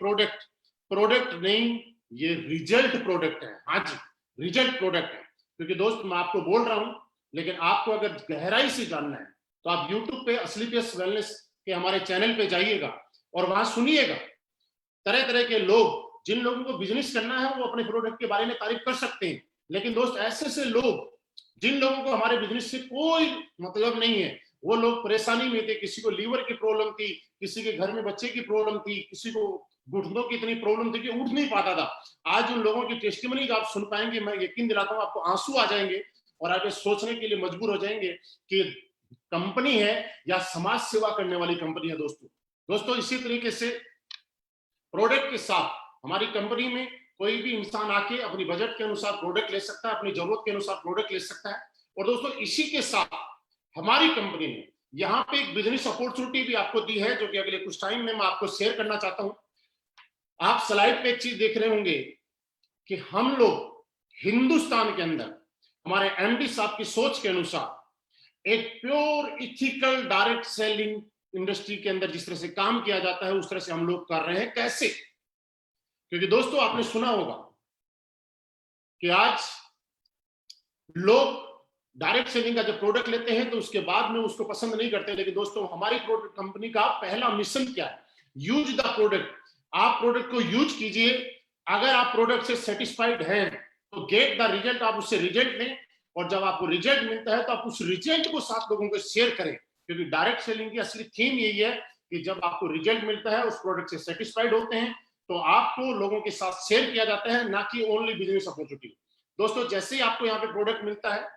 प्रोडक्ट नहीं, ये रिजल्ट प्रोडक्ट है। हाँ जी, रिजल्ट प्रोडक्ट है। क्योंकि दोस्त, मैं आपको बोल रहा हूं, लेकिन आपको अगर गहराई से जानना है तो आप यूट्यूब पे असलीपियस वेलनेस के हमारे चैनल पे जाइएगा और वहां सुनिएगा। तरह तरह के लोग, जिन लोगों को बिजनेस करना है वो अपने प्रोडक्ट के बारे में तारीफ कर सकते हैं, लेकिन दोस्त ऐसे से लोग जिन लोगों को हमारे बिजनेस से कोई मतलब नहीं है, वो लोग परेशानी में थे, किसी को लीवर की प्रॉब्लम थी, किसी के घर में बच्चे की प्रॉब्लम थी, किसी को घुटनों की इतनी प्रॉब्लम थी कि उठ नहीं पाता था। आज उन लोगों की टेस्टिमनी आप सुन पाएंगे, मैं यकीन दिलाता हूं आपको आंसू आ जाएंगे और आप ये सोचने के लिए मजबूर हो जाएंगे कि कंपनी है या समाज सेवा करने वाली कंपनी है। दोस्तों, इसी तरीके से प्रोडक्ट के साथ हमारी कंपनी में कोई भी इंसान आके अपनी बजट के अनुसार प्रोडक्ट ले सकता है, अपनी जरूरत के अनुसार प्रोडक्ट ले सकता है। और दोस्तों, इसी के साथ हमारी कंपनी ने यहाँ पे एक बिजनेस अपॉर्चुनिटी भी आपको दी है, जो कि अगले कुछ टाइम में मैं आपको शेयर करना चाहता हूं। आप स्लाइड पे एक चीज देख रहे होंगे कि हम लोग हिंदुस्तान के अंदर हमारे एमडी साहब की सोच के अनुसार एक pure ethical direct selling industry के अंदर जिस तरह से काम किया जाता है, उस तरह से हम लोग कर रहे हैं। कैसे? क्योंकि दोस्तों, आपने सुना होगा कि आज लोग डायरेक्ट सेलिंग का जब प्रोडक्ट लेते हैं तो उसके बाद में उसको पसंद नहीं करते, लेकिन दोस्तों, हमारी प्रोडक्ट कंपनी का पहला मिशन क्या है? Use the product. आप प्रोडक्ट को यूज कीजिए। अगर आप प्रोडक्ट से सेटिस्फाइड हैं तो गेट द रिजल्ट, आप उससे रिजल्ट लें, और जब आपको रिजल्ट मिलता है तो आप उस रिजल्ट को 7 लोगों को शेयर करें। क्योंकि डायरेक्ट सेलिंग की असली थीम यही है कि जब आपको रिजल्ट मिलता है, उस प्रोडक्ट से सेटिस्फाइड होते हैं, तो आपको लोगों के साथ शेयर किया जाता है, ना कि ओनली बिजनेस अपॉर्चुनिटी। दोस्तों, जैसे ही आपको यहाँ पे प्रोडक्ट मिलता है,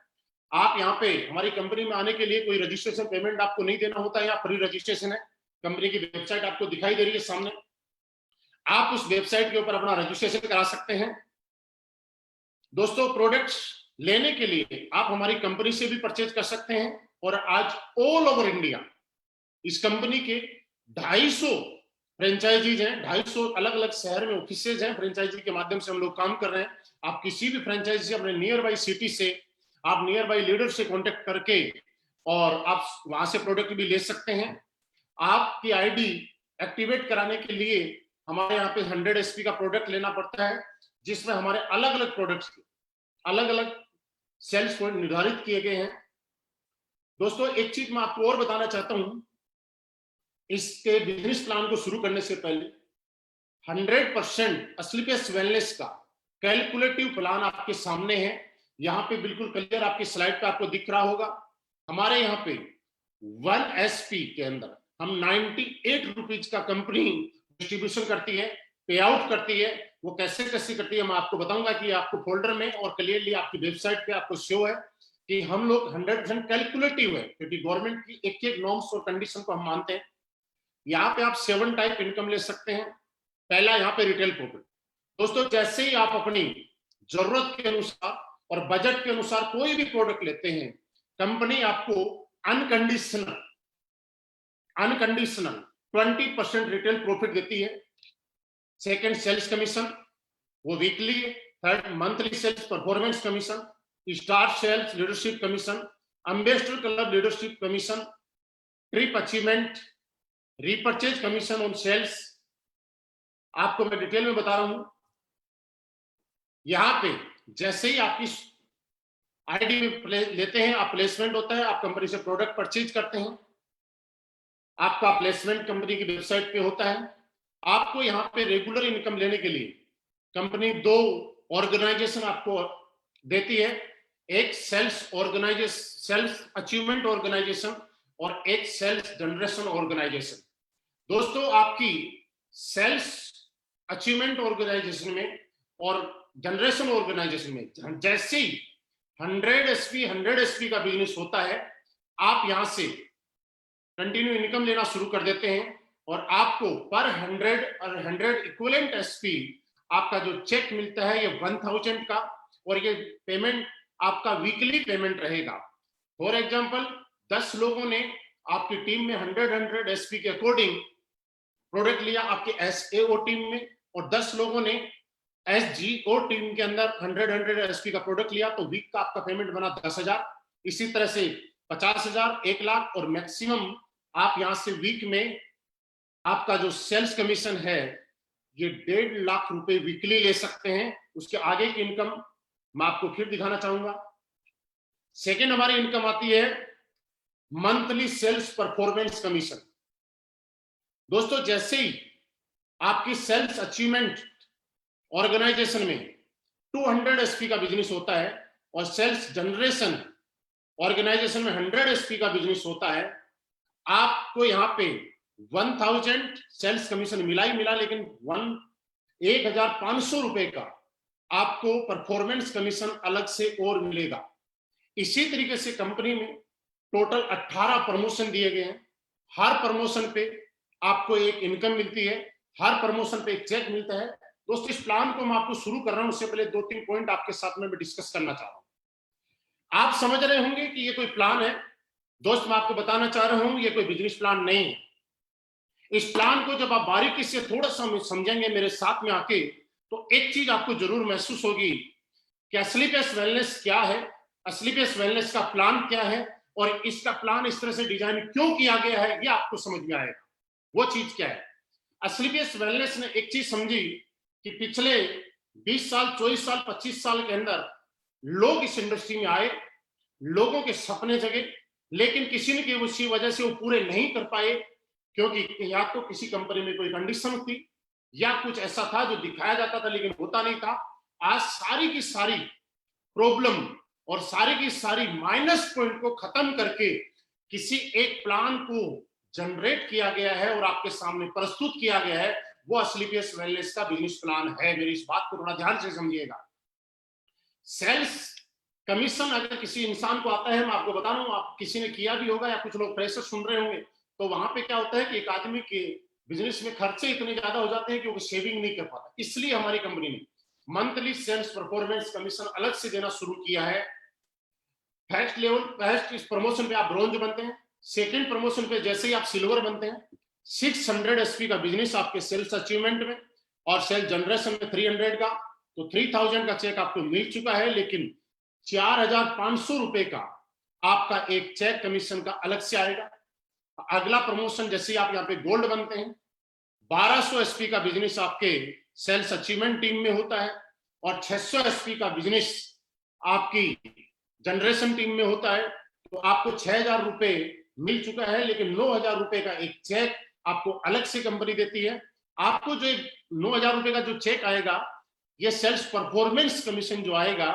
आप यहाँ पे हमारी कंपनी में आने के लिए कोई रजिस्ट्रेशन पेमेंट आपको नहीं देना होता है, यहाँ फ्री रजिस्ट्रेशन है। कंपनी की वेबसाइट आपको दिखाई दे रही है सामने, आप उस वेबसाइट के ऊपर अपना रजिस्ट्रेशन करा सकते हैं। दोस्तों, प्रोडक्ट्स लेने के लिए आप हमारी कंपनी से भी परचेज कर सकते हैं, और आज ऑल ओवर इंडिया इस कंपनी के 250 फ्रेंचाइजीज हैं, 250 अलग अलग शहर में ऑफिसेज हैं, फ्रेंचाइजी के माध्यम से हम लोग काम कर रहे हैं। आप किसी भी फ्रेंचाइजी से, अपने नियर बाई सिटी से, आप नियर बाई लीडर से कांटेक्ट करके और आप वहां से प्रोडक्ट भी ले सकते हैं। आपकी आईडी एक्टिवेट कराने के लिए हमारे यहाँ पे 100 एसपी का प्रोडक्ट लेना पड़ता है, जिसमें हमारे अलग अलग प्रोडक्ट्स के अलग अलग सेल्स पॉइंट निर्धारित किए गए हैं। दोस्तों, एक चीज मैं आपको और बताना चाहता हूं, इसके बिजनेस प्लान को शुरू करने से पहले 100% असलीपेस वेलनेस का कैलकुलेटिव प्लान आपके सामने है। यहाँ पे बिल्कुल क्लियर आपकी स्लाइड पे आपको दिख रहा होगा। हमारे यहाँ पे 1 एसपी के अंदर हम 98 रुपीज का कंपनी डिस्ट्रीब्यूशन करती है, पे आउट करती है। वो कैसे कैसे करती है मैं आपको बताऊंगा कि आपको फोल्डर में और क्लियरली आपकी वेबसाइट पे आपको शो है कि हम लोग 100% कैलकुलेटिव है, क्योंकि गवर्नमेंट की एक एक नॉर्म्स और कंडीशन को हम मानते हैं। यहाँ पे आप 7 टाइप इनकम ले सकते हैं। पहला यहाँ पे रिटेल प्रॉफिट। दोस्तों, जैसे ही आप अपनी जरूरत के अनुसार और बजट के अनुसार कोई भी प्रोडक्ट लेते हैं, कंपनी आपको अनकंडीशनल 20% रिटेल प्रॉफिट देती है। सेकंड, सेल्स कमीशन, वो वीकली है। Third, monthly sales performance commission, star sales leadership commission, ambassador club leadership commission, trip achievement, repurchase commission on sales. आपको मैं डिटेल में बता रहा हूं। यहां पे जैसे ही आपकी आईडी लेते हैं आप, प्लेसमेंट होता है, आप कंपनी से प्रोडक्ट परचेज करते हैं, आपका प्लेसमेंट कंपनी की वेबसाइट पे होता है। आपको यहाँ पे रेगुलर इनकम लेने के लिए कंपनी 2 ऑर्गेनाइजेशन आपको देती है, एक सेल्स अचीवमेंट ऑर्गेनाइजेशन और एक सेल्स जनरेशन ऑर्गेनाइजेशन। दोस्तों, आपकी सेल्स अचीवमेंट ऑर्गेनाइजेशन में और जनरेशन ऑर्गेनाइजेशन में जैसे ही 100 एसपी का बिजनेस होता है, आप यहां से कंटिन्यू इनकम लेना शुरू कर देते हैं, और आपको पर 100 इक्विवेलेंट एसपी आपका जो चेक मिलता है ये 1000 का, और ये पेमेंट आपका वीकली पेमेंट रहेगा। फॉर एग्जांपल, 10 लोगों ने आपकी टीम में 100 एसपी के अकॉर्डिंग प्रोडक्ट लिया आपके एसएओ टीम में, और 10 लोगों ने एसजीओ टीम के अंदर 100 एसपी का प्रोडक्ट लिया, तो वीक का आपका पेमेंट बना 10,000। इसी तरह से 50,000, 1 लाख, और मैक्सिमम आप यहां से वीक में आपका जो सेल्स कमीशन है ये 1.5 लाख रुपए वीकली ले सकते हैं। उसके आगे की इनकम मैं आपको फिर दिखाना चाहूंगा। सेकेंड हमारी इनकम आती है मंथली सेल्स परफॉर्मेंस कमीशन। दोस्तों, जैसे ही आपकी सेल्स अचीवमेंट ऑर्गेनाइजेशन में 200 एसपी का बिजनेस होता है और सेल्स जनरेशन ऑर्गेनाइजेशन में 100 एसपी का बिजनेस होता है, आपको यहाँ पे 1000 सेल्स कमीशन मिला ही मिला, लेकिन 1,500 रुपए का आपको परफॉर्मेंस कमीशन अलग से और मिलेगा। इसी तरीके से कंपनी में टोटल 18 प्रमोशन दिए गए हैं। हर प्रमोशन पे आपको एक इनकम मिलती है, हर प्रमोशन पे एक चेक मिलता है। दोस्तों, इस प्लान को मैं आपको शुरू कर रहा हूं, उससे पहले 2-3 पॉइंट आपके साथ में डिस्कस करना चाह रहा हूं। आप समझ रहे होंगे कि ये कोई प्लान है। दोस्त, मैं आपको बताना चाह रहा हूं ये कोई बिजनेस प्लान नहीं है। इस प्लान को जब आप बारीकी से थोड़ा सा समझेंगे मेरे साथ में आके, तो एक चीज आपको जरूर महसूस होगी कि असलीपेस वेलनेस क्या है, असलीपेस वेलनेस का प्लान क्या है, और इसका प्लान इस तरह से डिजाइन क्यों किया गया है, ये आपको समझ में आएगा। वो चीज क्या है? असलीपेस वेलनेस ने एक चीज समझी कि पिछले 20 साल, 24 साल, 25 साल के अंदर लोग इस इंडस्ट्री में आए, लोगों के सपने जगे, लेकिन किसी न किसी वजह से वो पूरे नहीं कर पाए, क्योंकि या तो किसी कंपनी में कोई कंडीशन थी या कुछ ऐसा था जो दिखाया जाता था लेकिन होता नहीं था। आज सारी की सारी प्रॉब्लम और सारी की सारी माइनस पॉइंट को खत्म करके किसी एक प्लान को जनरेट किया गया है और आपके सामने प्रस्तुत किया गया है। वो असलीपेस वेलनेस का बिजनेस प्लान है। मेरी इस बात को थोड़ा ध्यान से समझिएगा। सेल्स कमीशन अगर किसी इंसान को आता है, मैं आपको बता रहा हूँ, आप किसी ने किया भी होगा या कुछ लोग फ्रेशर सुन रहे होंगे, तो वहां पे क्या होता है कि एक आदमी के बिजनेस में खर्चे इतने ज्यादा हो जाते हैं कि वो सेविंग नहीं कर पाता। इसलिए हमारी कंपनी ने मंथली सेल्स परफॉर्मेंस कमीशन अलग से देना शुरू किया है। फर्स्ट लेवल, फर्स्ट इस प्रमोशन पे आप ब्रॉन्ज बनते हैं, सेकंड प्रमोशन पे जैसे ही आप सिल्वर बनते हैं, 600 एसपी का बिजनेस आपके सेल्स अचीवमेंट में और सेल्स जनरेशन में 300 का, तो 3000 का चेक आपको मिल चुका है, लेकिन 4500 रुपए का आपका एक चेक कमीशन का अलग से आएगा। अगला प्रमोशन जैसे आप यहाँ पे गोल्ड बनते हैं, 1200 एसपी का बिजनेस आपके सेल्स अचीवमेंट टीम में होता है और 600 एसपी का बिजनेस आपकी जनरेशन टीम में होता है। तो आपको 6000 रुपए मिल चुका है, लेकिन 9000 रुपए का एक चेक आपको अलग से कंपनी देती है। आपको जो 9000 रुपए का जो चेक आएगा, ये सेल्स परफॉर्मेंस कमीशन जो आएगा,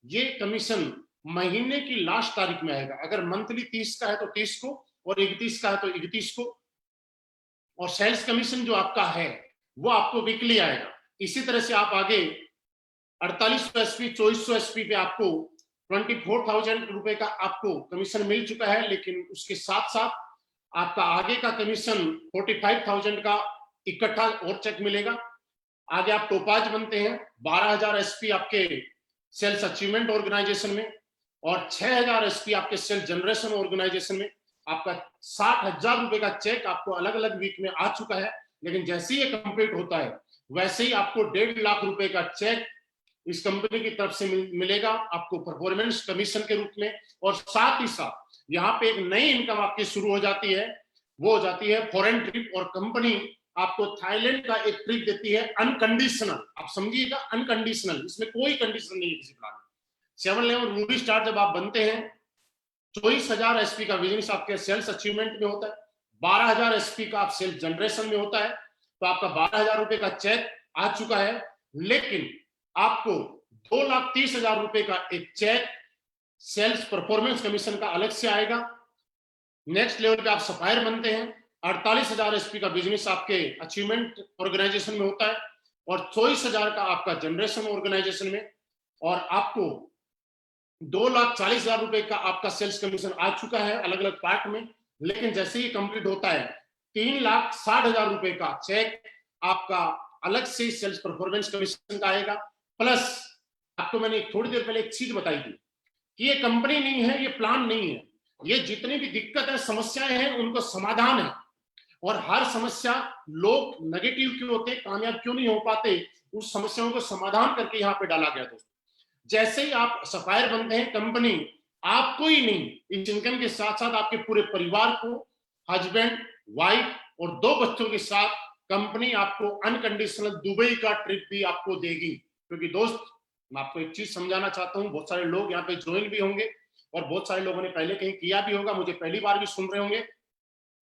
ये कमीशन महीने की लास्ट तारीख में आएगा। अगर मंथली 30 का है तो 30 को, और 31 का है तो 31 को, और सेल्स कमीशन जो आपका है वो आपको वीकली आएगा। इसी तरह से आप आगे 4800 एसपी, 2400 एसपी पे आपको 24,000 रुपए का आपको कमीशन मिल चुका है, लेकिन उसके साथ साथ आपका आगे का कमीशन 45,000 का इकट्ठा और चेक मिलेगा। आगे आप टोपाज बनते हैं, 12,000 एसपी आपके सेल्स अचीवमेंट ऑर्गेनाइजेशन में और 6,000 एसपी आपके सेल्स जनरेशन ऑर्गेनाइजेशन में। आपका 60,000 रुपए का चेक आपको अलग अलग वीक में आ चुका है, लेकिन जैसे ही ये कंप्लीट होता है वैसे ही आपको 1.5 लाख रुपए का चेक इस कंपनी की तरफ से मिलेगा आपको परफॉर्मेंस कमीशन के रूप में। और साथ ही साथ यहाँ पे एक नई इनकम आपकी शुरू हो जाती है, वो हो जाती है फॉरेन ट्रिप। और कंपनी आपको थाईलैंड का एक ट्रिप देती है अनकंडीशनल। आप समझिएगा, अनकंडीशनल, इसमें कोई कंडीशन नहीं है किसी प्लान में। 7 लेवल रूबी स्टार जब आप बनते हैं, 24,000 एसपी का बिजनेस आपके सेल्स अचीवमेंट में होता है, 12,000 एसपी का आप सेल्स जनरेशन में होता है, तो आपका 12,000 रुपए का चेक आ चुका है। लेकिन आपको 2,30,000 रुपए का एक चेक सेल्स परफॉर्मेंस कमीशन का अलग से आएगा। नेक्स्ट लेवल पे आप सप्लायर बनते हैं, 48,000 एसपी का बिजनेस आपके अचीवमेंट ऑर्गेनाइजेशन में होता है और 24,000 का आपका जनरेशन ऑर्गेनाइजेशन में, और आपको 2,40,000 रुपए का आपका सेल्स कमीशन आ चुका है अलग अलग पार्ट में। लेकिन जैसे ही कंप्लीट होता है, 3,60,000 रुपए का चेक आपका अलग से सेल्स परफॉर्मेंस कमीशन का आएगा। प्लस आपको मैंने थोड़ी देर पहले एक चीज बताई थी कि ये कंपनी नहीं है, ये प्लान नहीं है, ये जितनी भी दिक्कत है, समस्याएं हैं, उनको समाधान है। और हर समस्या, लोग नेगेटिव क्यों होते, कामयाब क्यों नहीं हो पाते, उस समस्याओं को समाधान करके यहाँ पे डाला गया। दोस्तों, जैसे ही आप सप्लायर बनते हैं, कंपनी आपको ही नहीं, इस इनकम के साथ साथ आपके पूरे परिवार को, हस्बैंड, वाइफ और 2 बच्चों के साथ कंपनी आपको अनकंडीशनल दुबई का ट्रिप भी आपको देगी। क्योंकि दोस्त, मैं आपको एक चीज समझाना चाहता हूँ, बहुत सारे लोग यहाँ पे ज्वाइन भी होंगे और बहुत सारे लोगों ने पहले कहीं किया भी होगा, मुझे पहली बार भी सुन रहे होंगे।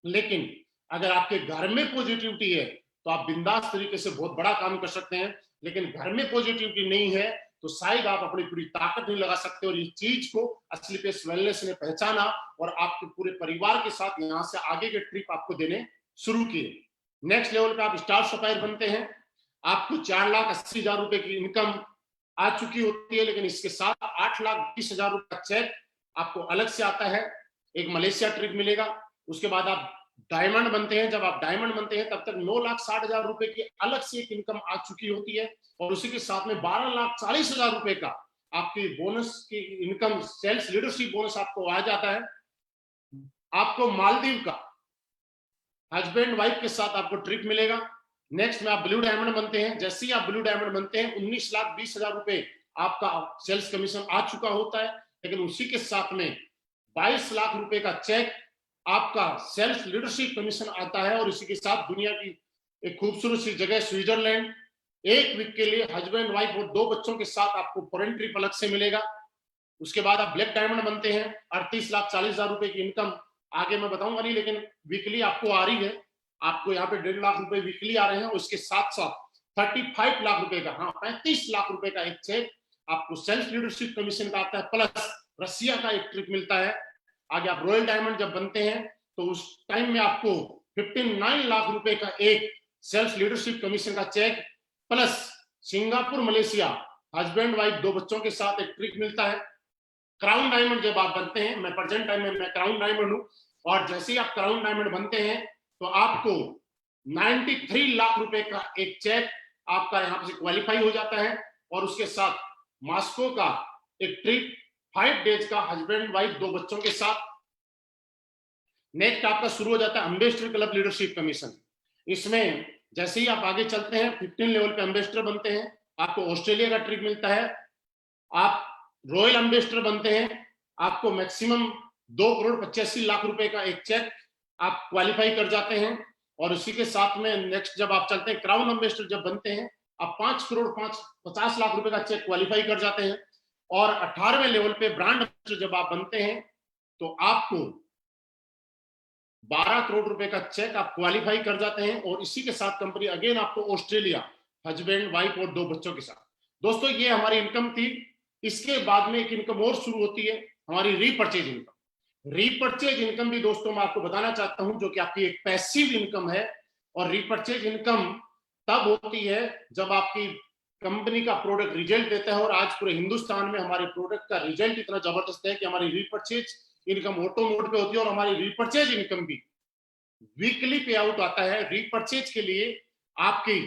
लेकिन अगर आपके घर में पॉजिटिविटी है तो आप बिंदास तरीके से बहुत बड़ा काम कर सकते हैं। लेकिन घर में पॉजिटिविटी नहीं है तो शायद आप अपनी पूरी ताकत नहीं लगा सकते। और इस चीज को असली पेस वेलनेस ने पहचाना और आपके पूरे परिवार के साथ यहाँ से आगे के ट्रिप आपको देने शुरू किए। नेक्स्ट लेवल पे आप स्टार सप्लायर बनते हैं, आपको 4,80,000 रुपए की इनकम आ चुकी होती है, लेकिन इसके साथ 8,20,000 रुपए का चेक आपको अलग से आता है। एक मलेशिया ट्रिप मिलेगा। उसके बाद आप डायमंड बनते हैं। जब आप डायमंड बनते हैं तब तक 9,60,000 रुपए की अलग से एक इनकम आ चुकी होती है, और उसी के साथ में 12,40,000 रुपए का आपकी बोनस की इनकम, सेल्स लीडरशिप बोनस आपको आ जाता है। आपको मालदीव का हस्बैंड वाइफ के साथ आपको ट्रिप मिलेगा। नेक्स्ट में आप ब्लू डायमंड बनते हैं। जैसे ही आप ब्लू डायमंड बनते हैं, 19,20,000 रुपए आपका सेल्स कमीशन आ चुका होता है, लेकिन उसी के साथ में 22 लाख रुपए का चेक आपका सेल्स लीडरशिप कमीशन आता है। और इसी के साथ दुनिया की एक खूबसूरत सी जगह स्विट्जरलैंड, 1 वीक के लिए हस्बैंड वाइफ और 2 बच्चों के साथ आपको फॉरेन ट्रिप अलग से मिलेगा। उसके बाद आप ब्लैक डायमंड बनते हैं, 38,40,000 रुपए की इनकम आगे मैं बताऊंगा नहीं, लेकिन वीकली आपको आ रही है। आपको यहाँ पे 1.5 लाख रुपए वीकली आ रहे हैं। उसके साथ साथ 35 लाख रुपए का, हाँ 35 लाख रुपए का एक चेक आपको सेल्स लीडरशिप कमीशन का आता है, प्लस रसिया का एक ट्रिप मिलता है। आगे आप रॉयल डायमंड जब बनते हैं तो उस टाइम में आपको 59 लाख रुपए का एक सेल्स लीडरशिप कमीशन का cheque, plus Singapore Malaysia husband wife 2 बच्चों के साथ एक ट्रिप मिलता है। क्राउन डायमंड जब आप बनते हैं, मैं प्रेजेंट टाइम में मैं क्राउन डायमंड हूं, और जैसे ही आप क्राउन डायमंड बनते हैं तो आपको 93 लाख रुपए का एक चेक आपका यहां से क्वालिफाई हो जाता है, और उसके साथ मॉस्को का एक ट्रिप 5 डेज का हस्बैंड वाइफ 2 बच्चों के साथ। नेक्स्ट आपका शुरू हो जाता है एम्बेसडर क्लब लीडरशिप कमीशन। इसमें जैसे ही आप आगे चलते हैं 15 लेवल पे एम्बेसडर बनते हैं, आपको ऑस्ट्रेलिया का ट्रिप मिलता है, आप रॉयल एम्बेसडर बनते हैं, आपको मैक्सिमम 2,85,00,000 रुपए का एक चेक आप क्वालिफाई कर जाते हैं, और उसी के साथ में नेक्स्ट जब आप चलते हैं क्राउन एम्बेसडर जब बनते हैं, आप 5,50,00,000 रुपए का चेक क्वालिफाई कर जाते हैं, और 18वें लेवल पे ब्रांड एम्बेसडर जब आप बनते हैं तो आपको 12 करोड़ रुपए का चेक आप क्वालिफाई कर जाते हैं, और इसी के साथ कंपनी अगेन आपको ऑस्ट्रेलिया हस्बैंड वाइफ और 2 बच्चों के साथ। दोस्तों ये हमारी इनकम थी। इसके बाद में एक इनकम और शुरू होती है, हमारी रीपर्चेज इनकम। रीपर्चेज इनकम भी दोस्तों मैं आपको बताना चाहता हूं, जो कि आपकी एक पैसिव इनकम है। और रीपर्चेज इनकम तब होती है जब आपकी कंपनी का प्रोडक्ट रिजल्ट देता है, और आज पूरे हिंदुस्तान में हमारे प्रोडक्ट का रिजल्ट इतना जबरदस्त है कि हमारी रीपर्चेज इनकम ऑटो मोड पे होती है, और हमारी रीपर्चेज इनकम भी वीकली पे आउट आता है। रीपर्चेज के लिए आपकी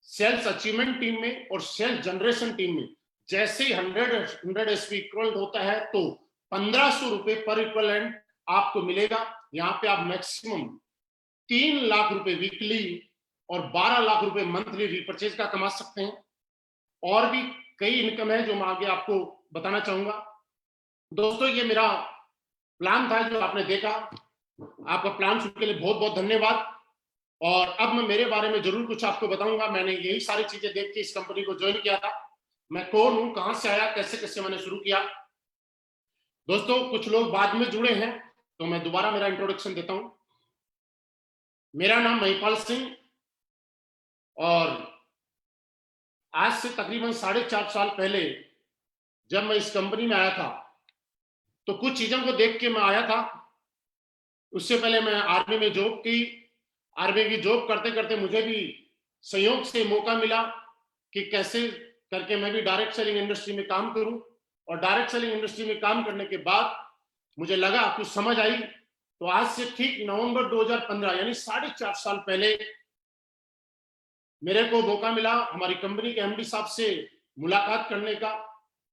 सेल्स अचीवमेंट टीम में और सेल्स जनरेशन टीम में जैसे 100 एसपी इक्वल होता है तो 1,500 रुपए पर इक्वलेंट आपको मिलेगा। यहाँ पे आप मैक्सिमम 3 लाख रुपए वीकली और 12 लाख रुपए मंथली रीपर्चेज का कमा सकते हैं। और भी कई इनकम है जो मैं आगे आपको बताना चाहूंगा। दोस्तों ये मेरा प्लान था जो आपने देखा, आपका प्लान सुनने के लिए बहुत बहुत धन्यवाद। और अब मैं मेरे बारे में जरूर कुछ आपको बताऊंगा। मैंने यही सारी चीजें देख के इस कंपनी को ज्वाइन किया था। मैं कौन हूं, कहां से आया, कैसे कैसे मैंने शुरू किया। दोस्तों कुछ लोग बाद में जुड़े हैं तो मैं दोबारा मेरा इंट्रोडक्शन देता हूं। मेरा नाम महिपाल सिंह, और आज से तकरीबन 4.5 साल पहले जब मैं इस कंपनी में आया था तो कुछ चीजों को देख के मैं आया था। उससे पहले मैं आर्मी में जॉब की। आर्मी की जॉब करते करते मुझे भी संयोग से मौका मिला कि कैसे करके मैं भी डायरेक्ट सेलिंग इंडस्ट्री में काम करूं। और डायरेक्ट सेलिंग इंडस्ट्री में काम करने के बाद मुझे लगा, कुछ समझ आई, तो आज से ठीक नवंबर 2015 यानी 4.5 साल पहले मेरे को मौका मिला हमारी कंपनी के एमडी साहब से मुलाकात करने का,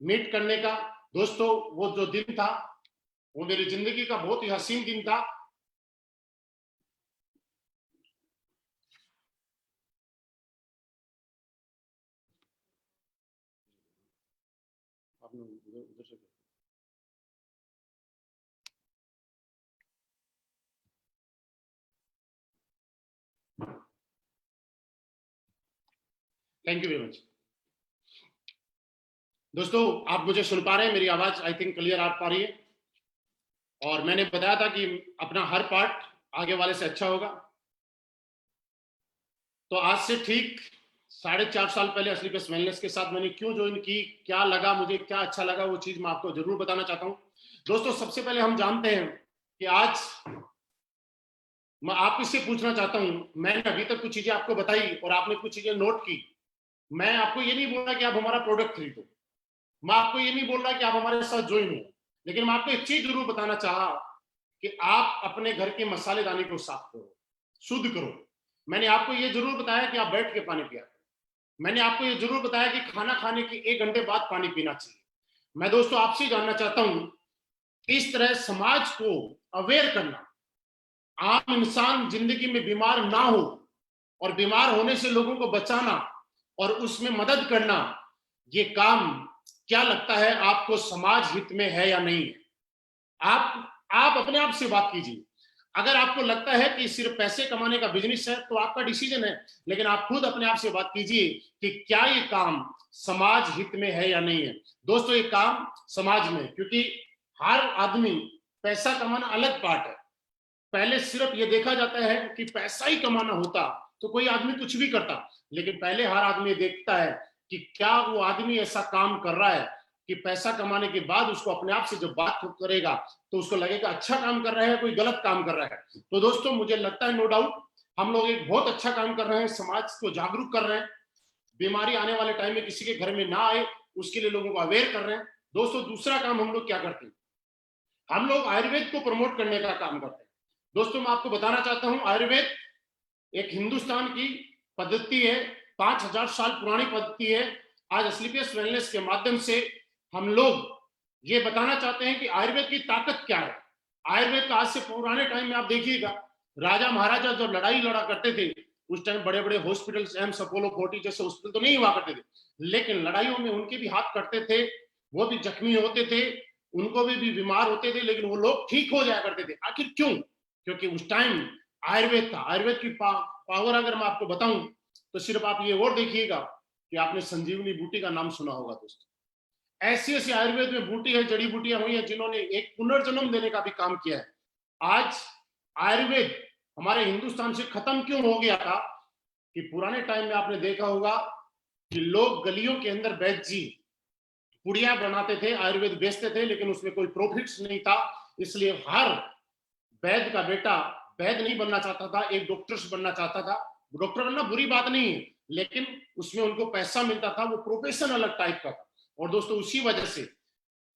मीट करने का। दोस्तों वो जो दिन था वो मेरी जिंदगी का बहुत ही हसीन दिन था। Thank you very much. दोस्तों आप मुझे सुन पा रहे हैं, मेरी आवाज आई थिंक क्लियर आ पा रही है। और मैंने बताया था कि अपना हर पार्ट आगे वाले से अच्छा होगा। तो आज से ठीक 4.5 साल पहले असली बेस्ट वेलनेस के साथ मैंने क्यों ज्वाइन की, क्या लगा मुझे, क्या अच्छा लगा, वो चीज मैं आपको जरूर बताना चाहता हूं। दोस्तों सबसे पहले हम जानते हैं कि आज मैं आपसे से पूछना चाहता हूं, मैंने अभी तक कुछ चीजें आपको बताई और आपने कुछ चीजें नोट की। मैं आपको ये नहीं बोल रहा कि आप हमारा प्रोडक्ट खरीदो, मैं आपको ये नहीं बोल रहा कि आप हमारे साथ ज्वाइन हो, लेकिन मैं आपको एक चीज जरूर बताना चाहा कि आप अपने घर के मसालेदानी को साफ करो, शुद्ध करो। मैंने आपको ये जरूर बताया कि आप बैठ के पानी पिया करो। मैंने आपको ये जरूर बताया कि खाना खाने के 1 घंटे बाद पानी पीना चाहिए। मैं दोस्तों आपसे जानना चाहता हूं, इस तरह समाज को अवेयर करना, आम इंसान जिंदगी में बीमार ना हो और बीमार होने से लोगों को बचाना और उसमें मदद करना, ये काम क्या लगता है आपको समाज हित में है या नहीं है? आप अपने आप से बात कीजिए। अगर आपको लगता है कि सिर्फ पैसे कमाने का बिजनेस है तो आपका डिसीजन है, लेकिन आप खुद अपने आप से बात कीजिए कि क्या ये काम समाज हित में है या नहीं है। दोस्तों ये काम समाज में, क्योंकि हर आदमी, पैसा कमाना अलग पार्ट है। पहले सिर्फ ये देखा जाता है कि पैसा ही कमाना होता तो कोई आदमी कुछ भी करता, लेकिन पहले हर आदमी देखता है कि क्या वो आदमी ऐसा काम कर रहा है कि पैसा कमाने के बाद उसको अपने आप से जब बात करेगा तो उसको लगेगा अच्छा काम कर रहा है, कोई गलत काम कर रहा है। तो दोस्तों मुझे लगता है नो डाउट हम लोग एक बहुत अच्छा काम कर रहे हैं, समाज को जागरूक कर रहे हैं, बीमारी आने वाले टाइम में किसी के घर में ना आए उसके लिए लोगों को अवेयर कर रहे हैं। दोस्तों दूसरा काम हम लोग क्या करते हैं, हम लोग आयुर्वेद को प्रमोट करने का काम करते हैं। दोस्तों मैं आपको बताना चाहता हूं, आयुर्वेद एक हिंदुस्तान की पद्धति है, 5000 साल पुरानी पद्धति है। आज एस्क्लेपियस वेलनेस के माध्यम से हम लोग ये बताना चाहते हैं कि आयुर्वेद की ताकत क्या है। आयुर्वेद का आज से पुराने टाइम में आप देखिएगा, राजा महाराजा जब लड़ाई लड़ा करते थे, उस टाइम बड़े बड़े हॉस्पिटल, एम्स, अपोलो 40 जैसे हॉस्पिटल तो नहीं हुआ करते थे, लेकिन लड़ाइयों में उनके भी हाथ कटते थे, वो भी जख्मी होते थे, उनको भी बीमार होते थे, लेकिन वो लोग ठीक हो जाया करते थे। आखिर क्यों? क्योंकि उस टाइम आयुर्वेद था। आयुर्वेद की पावर अगर मैं आपको बताऊं तो सिर्फ आप ये और देखिएगा कि आपने संजीवनी बूटी का नाम सुना होगा। दोस्तों ऐसी ऐसी आयुर्वेद में बूटी है, जड़ी बूटियां हुई है, जिन्होंने एक पुनर्जन्म देने का भी काम किया है। आज आयुर्वेद हमारे हिंदुस्तान से खत्म क्यों हो गया था कि पुराने टाइम में आपने देखा होगा कि लोग गलियों के अंदर वैद्य जी पुड़िया बनाते थे, आयुर्वेद बेचते थे, लेकिन उसमें कोई प्रॉफिट्स नहीं था। इसलिए हर वैद्य का बेटा वैद्य नहीं बनना चाहता था, एक डॉक्टर बनना चाहता था। डॉक्टर बनना बुरी बात नहीं है, लेकिन उसमें उनको पैसा मिलता था, वो प्रोफेशन अलग टाइप का था। और दोस्तों उसी वजह से,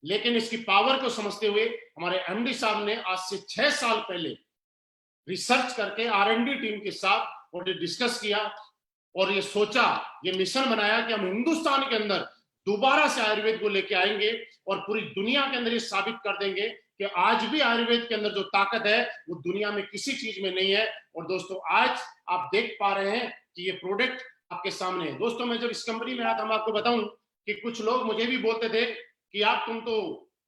लेकिन इसकी पावर को समझते हुए हमारे एमडी साहब ने आज से 6 साल पहले रिसर्च करके आर&डी टीम के साथ और डिस्कस किया और ये सोचा, ये मिशन बनाया कि हम हिंदुस्तान के अंदर दोबारा से आयुर्वेद को लेके आएंगे और पूरी दुनिया के अंदर ये साबित कर देंगे कि आज भी आयुर्वेद के अंदर जो ताकत है वो दुनिया में किसी चीज में नहीं है। और दोस्तों आज आप देख पा रहे हैं कि ये प्रोडक्ट आपके सामने है। दोस्तों मैं जब इस कंपनी में आया था, मैं आपको बताऊं कि कुछ लोग मुझे भी बोलते थे कि आप तुम तो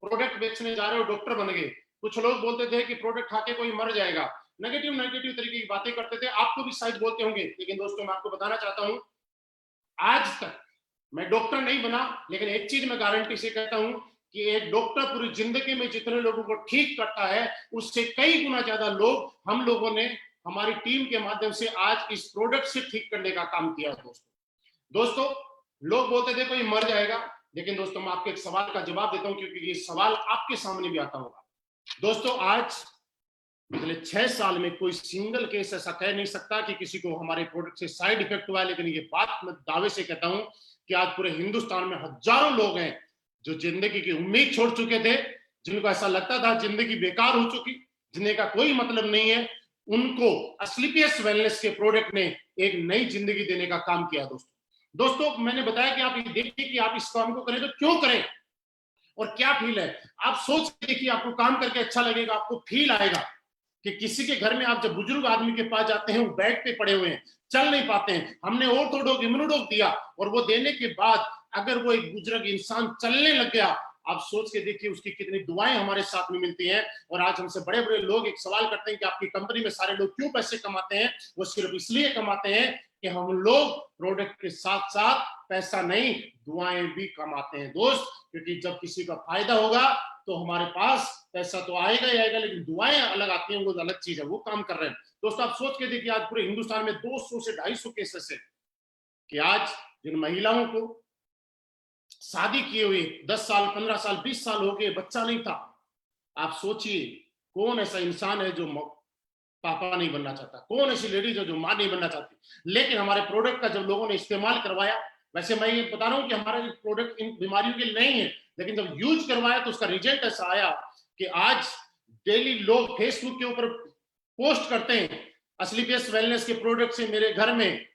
प्रोडक्ट बेचने जा रहे हो, डॉक्टर बन गए। कुछ लोग बोलते थे कि प्रोडक्ट खा के कोई मर जाएगा, नेगेटिव नेगेटिव तरीके की बातें करते थे। आपको भी शायद बोलते होंगे, लेकिन दोस्तों मैं आपको बताना चाहता हूं, आज तक मैं डॉक्टर नहीं बना, लेकिन एक चीज मैं गारंटी से कहता हूं कि एक डॉक्टर पूरी जिंदगी में जितने लोगों को ठीक करता है, उससे कई गुना ज्यादा लोग हम लोगों ने हमारी टीम के माध्यम से आज इस प्रोडक्ट से ठीक करने का काम किया। दोस्तों लोग बोलते थे कोई मर जाएगा, लेकिन दोस्तों मैं आपके एक सवाल का जवाब देता हूं, क्योंकि ये सवाल आपके सामने भी आता होगा। दोस्तों आज पिछले 6 साल में कोई सिंगल केस ऐसा कह नहीं सकता कि किसी को हमारे प्रोडक्ट से साइड इफेक्ट हुआ है। लेकिन ये बात मैं दावे से कहता हूं कि आज पूरे हिंदुस्तान में हजारों लोग हैं जो जिंदगी की उम्मीद छोड़ चुके थे, जिनको ऐसा लगता था जिंदगी बेकार हो चुकी, जिन्हें का कोई मतलब नहीं है, उनको एस्क्लेपियस वेलनेस के प्रोडक्ट ने एक नई जिंदगी देने का काम किया। दोस्तों मैंने बताया कि आप ये देखिए कि आप इस काम को करें तो क्यों करें और क्या फील है। आप सोच के देखिए, आपको काम करके अच्छा लगेगा, आपको फील आएगा कि किसी के घर में आप जब बुजुर्ग आदमी के पास जाते हैं, वो बेड पे पड़े हुए हैं, चल नहीं पाते हैं, हमने ऑर्थोडॉक इम्यूनोडॉक दिया और वो देने के बाद अगर वो एक बुजुर्ग इंसान चलने लग गया, आप सोच के देखिए उसकी कितनी दुआएं हमारे साथ में मिलती हैं। और आज हमसे बड़े बड़े लोग एक सवाल करते हैं कि आपकी कंपनी में सारे लोग क्यों पैसे कमाते हैं? वो सिर्फ इसलिए कमाते हैं कि हम लोग प्रोडक्ट के साथ साथ पैसा नहीं, दुआएं भी कमाते हैं दोस्त। क्योंकि जब किसी का फायदा होगा तो हमारे पास पैसा तो आएगा ही आएगा, लेकिन दुआएं अलग आती हैं, वो अलग चीज है, वो काम कर रहे हैं। दोस्तों आप सोच के देखिए, आज पूरे हिंदुस्तान में 200 से 250 केसेस है कि आज जिन महिलाओं को शादी किए हुए 10 साल 15 साल 20 साल हो गए, बच्चा नहीं था, आप सोचिए कौन ऐसा इंसान है जो पापा नहीं बनना चाहता, कौन ऐसी लेडीज है जो मां नहीं बनना चाहती। लेकिन हमारे प्रोडक्ट का जब लोगों ने इस्तेमाल करवाया, वैसे मैं ये बता रहा हूं कि हमारा प्रोडक्ट इन बीमारियों के लिए नहीं है, लेकिन जब यूज करवाया तो उसका रिजल्ट ऐसा आया कि आज डेली लोग फेसबुक के ऊपर पोस्ट करते हैं, एस्क्लेपियस वेलनेस के प्रोडक्ट से मेरे घर में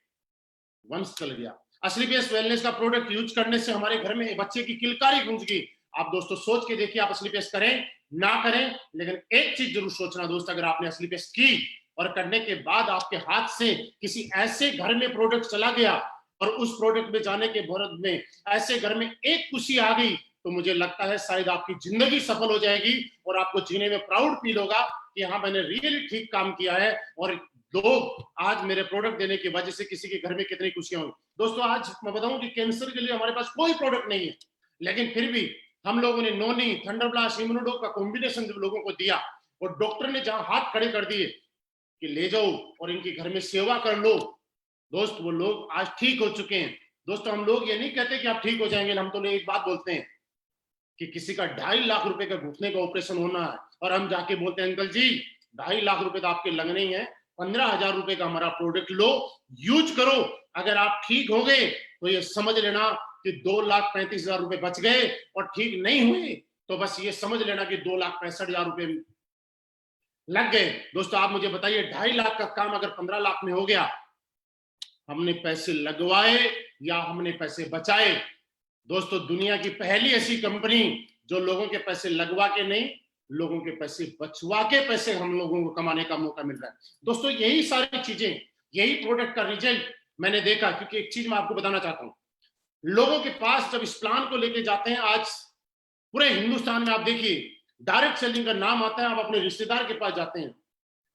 वंश चल गया, एस्क्लेपियस वेलनेस का प्रोडक्ट यूज करने से हमारे घर में बच्चे की किलकारी गूंज गई। आप दोस्तों सोच के देखिए, आप एस्क्लेपियस करें ना करें, लेकिन एक चीज जरूर सोचना दोस्त, अगर आपने एस्क्लेपियस की और करने के बाद आपके हाथ से किसी ऐसे घर में प्रोडक्ट चला गया और उस प्रोडक्ट में जाने के बाद में ऐसे घर में एक खुशी आ गई, तो मुझे लगता है शायद आपकी जिंदगी सफल हो जाएगी और आपको जीने में प्राउड फील होगा कि हाँ मैंने रियली ठीक काम किया है और लोग आज मेरे प्रोडक्ट देने की वजह से किसी के घर में कितनी खुशियां हुई। दोस्तों आज मैं बताऊं कि कैंसर के लिए हमारे पास कोई प्रोडक्ट नहीं है, लेकिन फिर भी हम लोगों ने नोनी, थंडरब्लास्ट, इम्यूनोडॉक का कॉम्बिनेशन जब लोगों को दिया और डॉक्टर ने जहां हाथ खड़े कर दिए कि ले जाओ और इनके घर में सेवा कर लो, दोस्त वो लोग आज ठीक हो चुके हैं। दोस्तों हम लोग ये नहीं कहते कि आप ठीक हो जाएंगे, हम तो एक बात बोलते हैं कि किसी का 2.5 लाख रुपए का घुटने का ऑपरेशन होना है और हम जाके बोलते हैं अंकल जी 2.5 लाख रुपए तो आपके लगने ही है, 15,000 रुपए का हमारा प्रोडक्ट लो, यूज करो, अगर आप ठीक हो गए तो ये समझ लेना कि 2,35,000 रुपए बच गए और ठीक नहीं हुए तो बस ये समझ लेना कि 2,65,000 रुपए लग गए। दोस्तों आप मुझे बताइए 2.5 लाख का काम अगर 15 लाख में हो गया, हमने पैसे लगवाए या हमने पैसे बचाए? दोस्तों दुनिया की पहली ऐसी कंपनी जो लोगों के पैसे लगवा के नहीं, लोगों के पैसे बचवा के पैसे हम लोगों को कमाने का मौका मिल रहा है। दोस्तों यही सारी चीजें, यही प्रोडक्ट का रिजल्ट मैंने देखा। क्योंकि एक चीज मैं आपको बताना चाहता हूं, लोगों के पास जब इस प्लान को लेके जाते हैं, आज पूरे हिंदुस्तान में आप देखिए डायरेक्ट सेलिंग का नाम आता है, आप अपने रिश्तेदार के पास जाते हैं,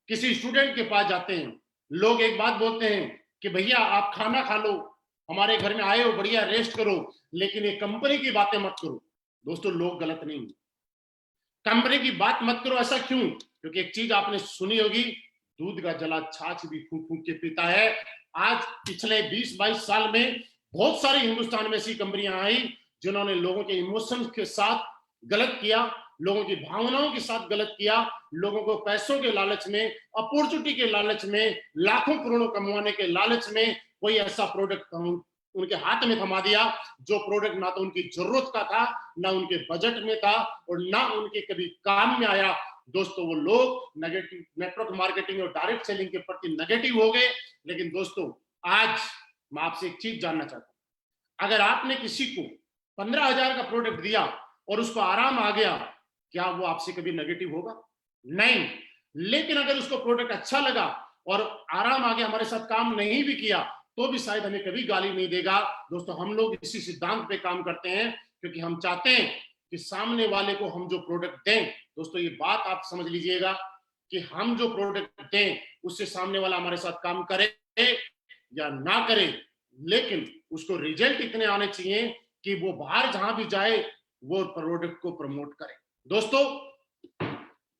किसी स्टूडेंट के पास जाते हैं, लोग एक बात बोलते हैं कि भैया आप खाना खा लो, हमारे घर में आए हो, बढ़िया रेस्ट करो, लेकिन ये कंपनी की बातें मत करो। दोस्तों लोग गलत नहीं, कंपनी की बात मत करो। ऐसा क्यों? क्योंकि एक चीज आपने सुनी होगी, दूध का जला छाछ भी फूंक फूंक के पीता है। आज पिछले 20-22 साल में बहुत सारी हिंदुस्तान में ऐसी कंपनियां आई जिन्होंने लोगों के इमोशंस के साथ गलत किया, लोगों की भावनाओं के साथ गलत किया, लोगों को पैसों के लालच में, अपॉर्चुनिटी के लालच में, लाखों करोड़ों कमाने के लालच में कोई ऐसा प्रोडक्ट उनके हाथ में थमा दिया जो प्रोडक्ट ना तो उनकी जरूरत का था, ना उनके बजट में था और ना उनके कभी काम में आया। दोस्तों वो लोग नेगेटिव नेटवर्क मार्केटिंग और डायरेक्ट सेलिंग के प्रति नेगेटिव हो गए। लेकिन दोस्तों आज मैं आपसे एक चीज जानना चाहता हूं, अगर आपने किसी को 15,000 का प्रोडक्ट दिया और उसको आराम आ गया, क्या वो आपसे कभी नेगेटिव होगा? नहीं। लेकिन अगर उसको प्रोडक्ट अच्छा लगा और आराम आ गया, हमारे साथ काम नहीं भी किया, तो भी शायद हमें कभी गाली नहीं देगा। दोस्तों हम लोग इसी सिद्धांत पे काम करते हैं क्योंकि हम चाहते हैं कि सामने वाले को हम जो प्रोडक्ट दें, दोस्तों ये बात आप समझ लीजिएगा कि हम जो प्रोडक्ट दें उससे सामने वाला हमारे साथ काम करे या ना करे, लेकिन उसको रिजल्ट इतने आने चाहिए कि वो बाहर जहां भी जाए वो प्रोडक्ट को प्रमोट करे। दोस्तों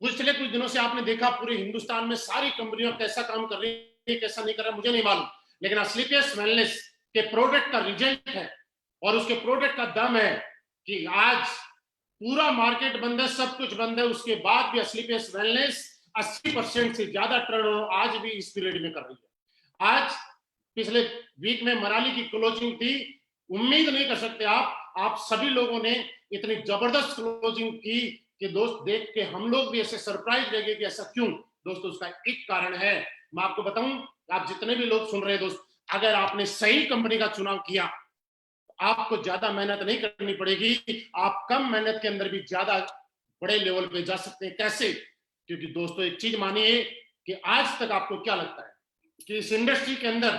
पिछले कुछ दिनों से आपने देखा पूरे हिंदुस्तान में सारी कंपनियां कैसा काम कर रही है, कैसा नहीं कर रहा मुझे नहीं मालूम, लेकिन स्लीपियस वेलनेस के प्रोडक्ट का रिजल्ट है और उसके प्रोडक्ट का दम है कि आज पूरा मार्केट बंद है, सब कुछ बंद है, उसके बाद भी स्लीपियस वेलनेस 80% से ज्यादा टर्नओवर आज भी इस पीरियड में कर रही है। आज पिछले वीक में मनाली की क्लोजिंग थी, उम्मीद नहीं कर सकते आप सभी लोगों ने इतनी जबरदस्त क्लोजिंग की कि दोस्त देख के हम लोग भी ऐसे सरप्राइज रह गए कि ऐसा क्यों। दोस्तों उसका एक कारण है, मैं आपको बताऊं, आप जितने भी लोग सुन रहे हैं दोस्त, अगर आपने सही कंपनी का चुनाव किया आपको ज्यादा मेहनत नहीं करनी पड़ेगी, आप कम मेहनत के अंदर भी ज्यादा बड़े लेवल पे जा सकते हैं। कैसे? क्योंकि दोस्तों एक चीज मानिए कि आज तक आपको क्या लगता है कि इस इंडस्ट्री के अंदर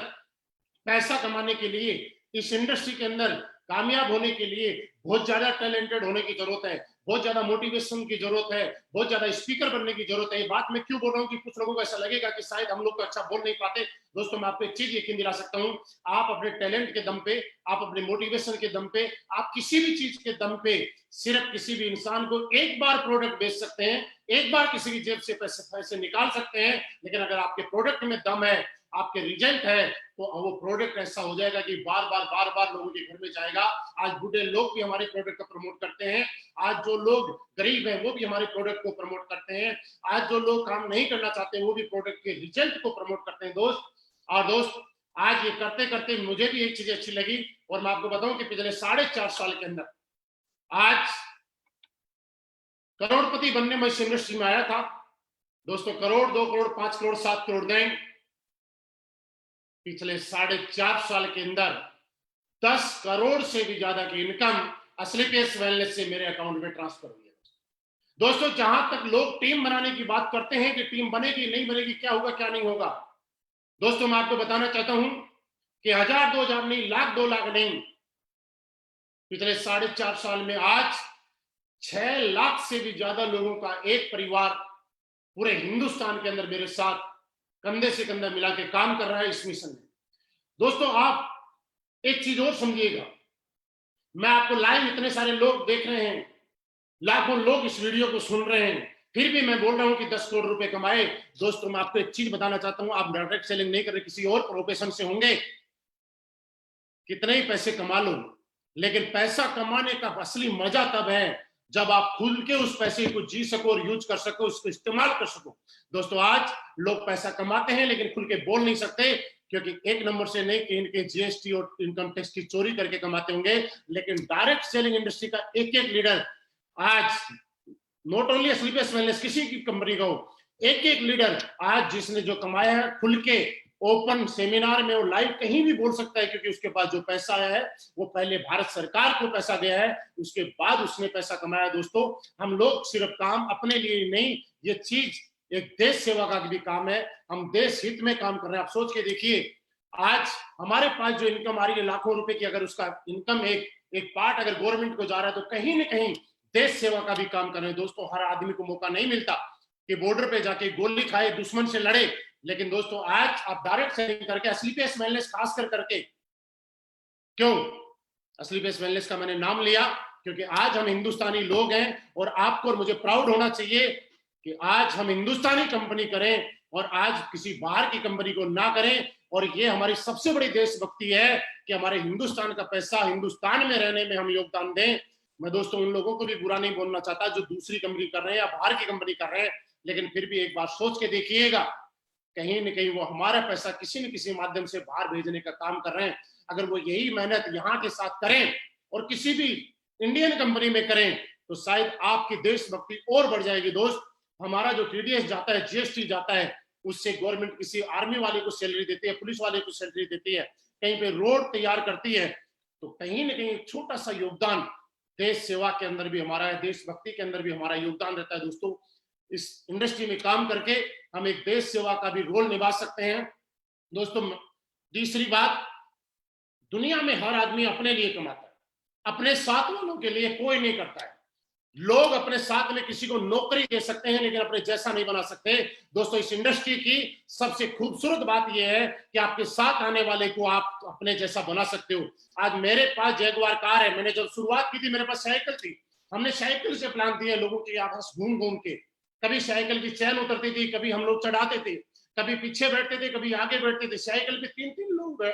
पैसा कमाने के लिए, इस इंडस्ट्री के अंदर कामयाब होने के लिए बहुत ज्यादा टैलेंटेड होने की जरूरत है, बहुत ज्यादा मोटिवेशन की जरूरत है, बहुत ज्यादा स्पीकर बनने की जरूरत है। ये बात मैं क्यों बोल रहा हूँ कि कुछ लोगों को ऐसा लगेगा कि शायद हम लोग तो अच्छा बोल नहीं पाते। दोस्तों मैं आपको एक चीज यकीन दिला सकता हूँ, आप अपने टैलेंट के दम पे, आप अपने मोटिवेशन के दम पे, आप किसी भी चीज के दम पे सिर्फ किसी भी इंसान को एक बार प्रोडक्ट बेच सकते हैं, एक बार किसी की जेब से पैसे निकाल सकते हैं। लेकिन अगर आपके प्रोडक्ट में दम है, आपके रिजल्ट है, तो वो प्रोडक्ट ऐसा हो जाएगा कि बार बार लोगों के घर में जाएगा। आज बूढ़े लोग भी हमारे प्रोडक्ट को प्रमोट करते हैं, आज जो लोग गरीब हैं वो भी हमारे प्रोडक्ट को प्रमोट करते हैं, आज जो लोग काम नहीं करना चाहते वो भी प्रोडक्ट के रिजल्ट को प्रमोट करते हैं दोस्त। और दोस्त आज ये करते करते मुझे भी एक चीज अच्छी लगी और मैं आपको बताऊं कि पिछले 4.5 साल के अंदर आज करोड़पति बनने में इस इंडस्ट्री में आया था। दोस्तों करोड़, 2 करोड़, 5 करोड़, 7 करोड़ नहीं, पिछले 4.5 साल के अंदर 10 करोड़ से भी ज्यादा की इनकम स्लीपियस वेलनेस से मेरे अकाउंट में ट्रांसफर हुई है। दोस्तों जहां तक लोग टीम बनाने की बात करते हैं कि टीम बनेगी नहीं बनेगी, क्या होगा क्या नहीं होगा, दोस्तों मैं आपको बताना चाहता हूं कि 1000, 2000 नहीं, लाख, 2 लाख नहीं, पिछले 4.5 साल में आज 6 लाख से भी ज्यादा लोगों का एक परिवार पूरे हिंदुस्तान के अंदर मेरे साथ कंधे से कंधा मिला के काम कर रहा है इस मिशन में। दोस्तों आप एक चीज और समझिएगा, मैं आपको लाइव इतने सारे लोग देख रहे हैं, लाखों लोग इस वीडियो को सुन रहे हैं, फिर भी मैं बोल रहा हूं कि 10 करोड़ रुपए कमाए। दोस्तों मैं आपको एक चीज बताना चाहता हूं, आप डायरेक्ट सेलिंग नहीं कर रहे, किसी और प्रोफेशन से होंगे, कितने ही पैसे कमा लो, लेकिन पैसा कमाने का असली मजा तब है जब आप खुल के उस पैसे को जी सको और यूज कर सको, उसको इस्तेमाल कर सको। दोस्तों आज लोग पैसा कमाते हैं लेकिन खुल के बोल नहीं सकते क्योंकि एक नंबर से नहीं, कहीं न कहीं जीएसटी और इनकम टैक्स की चोरी करके कमाते होंगे, लेकिन डायरेक्ट सेलिंग इंडस्ट्री का एक-एक लीडर आज नॉट ओनली स्लीपर्स वेलनेस, किसी की कंपनी का हो, एक-एक लीडर आज जिसने जो कमाया है, खुल के ओपन सेमिनार में वो लाइव कहीं भी बोल सकता है, क्योंकि उसके पास जो पैसा आया है वो पहले भारत सरकार को पैसा गया है, उसके बाद उसने पैसा कमाया। दोस्तों, हम लोग सिर्फ काम अपने लिए नहीं, ये चीज एक देश सेवा का भी काम है, हम देश हित में काम कर रहे हैं। आप सोच के देखिए, आज हमारे पास जो इनकम आ रही है लाखों रुपए की, अगर उसका इनकम एक पार्ट अगर गवर्नमेंट को जा रहा है, तो कहीं ना कहीं देश सेवा का भी काम कर रहे हैं। दोस्तों, हर आदमी को मौका नहीं मिलता कि बॉर्डर पे जाके गोली खाए, दुश्मन से लड़े, लेकिन दोस्तों आज आप डायरेक्ट सेलिंग करके, असली पेस वेलनेस खासकर करके, क्यों असली पेस वेलनेस का मैंने नाम लिया, क्योंकि आज हम हिंदुस्तानी लोग हैं और आपको और मुझे प्राउड होना चाहिए कि आज हम हिंदुस्तानी कंपनी करें और आज किसी बाहर की कंपनी को ना करें। और ये हमारी सबसे बड़ी देशभक्ति है कि हमारे हिंदुस्तान का पैसा हिंदुस्तान में रहने में हम योगदान दें। मैं दोस्तों उन लोगों को भी बुरा नहीं बोलना चाहता जो दूसरी कंपनी कर रहे हैं या बाहर की कंपनी कर रहे हैं, लेकिन फिर भी एक बार सोच के देखिएगा, कहीं न कहीं वो हमारा पैसा किसी न किसी माध्यम से बाहर भेजने का काम कर रहे हैं। अगर वो यही मेहनत यहाँ के साथ करें और किसी भी इंडियन कंपनी में करें, तो शायद आपकी देशभक्ति और बढ़ जाएगी। दोस्त, हमारा जो टीडीएस जाता है, जीएसटी जाता है, उससे गवर्नमेंट किसी आर्मी वाले को सैलरी देती है, पुलिस वाले को सैलरी देती है, कहीं पे रोड तैयार करती है, तो कहीं ना कहीं एक छोटा सा योगदान देश सेवा के अंदर भी हमारा है, देशभक्ति के अंदर भी हमारा योगदान रहता है। दोस्तों, इस इंडस्ट्री में काम करके हम एक देश सेवा का भी रोल निभा सकते हैं। दोस्तों, तीसरी बात, दुनिया में हर आदमी अपने लिए कमाता है, अपने साथ वालों के लिए कोई नहीं करता है। लोग अपने साथ में किसी को नौकरी दे सकते हैं, लेकिन अपने जैसा नहीं बना सकते। दोस्तों, इस इंडस्ट्री की सबसे खूबसूरत बात यह है कि आपके साथ आने वाले को आप अपने जैसा बना सकते हो। आज मेरे पास जैगुआर कार है, मैंने जब शुरुआत की थी मेरे पास साइकिल थी, हमने साइकिल से प्लान दिए लोगों के आपस घूम घूम के, कभी साइकिल की चैन उतरती थी, कभी हम लोग चढ़ाते थे, कभी पीछे बैठते थे, कभी आगे बैठते थे, साइकिल पे 3-3 लोग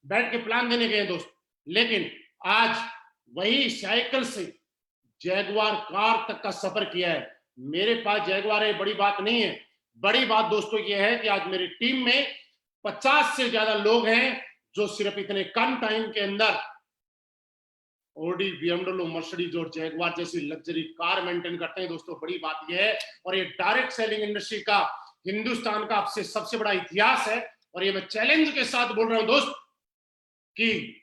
बैठ के प्लान देने गए दोस्त। लेकिन आज वही साइकिल से जैगुआर कार तक का सफर किया है। मेरे पास जैगुआर है, बड़ी बात नहीं है। बड़ी बात दोस्तों ये है कि आज मेरी टीम में 50 से ज्यादा लोग हैं जो सिर्फ इतने कम टाइम के अंदर ऑडी, बीएमडब्ल्यू, मर्सिडीज और जैगुआर जैसी लग्जरी कार मेंटेन करते हैं। दोस्तों, बड़ी बात यह है, और ये डायरेक्ट सेलिंग इंडस्ट्री का हिंदुस्तान का आपसे सबसे बड़ा इतिहास है। और ये मैं चैलेंज के साथ बोल रहा हूं दोस्त कि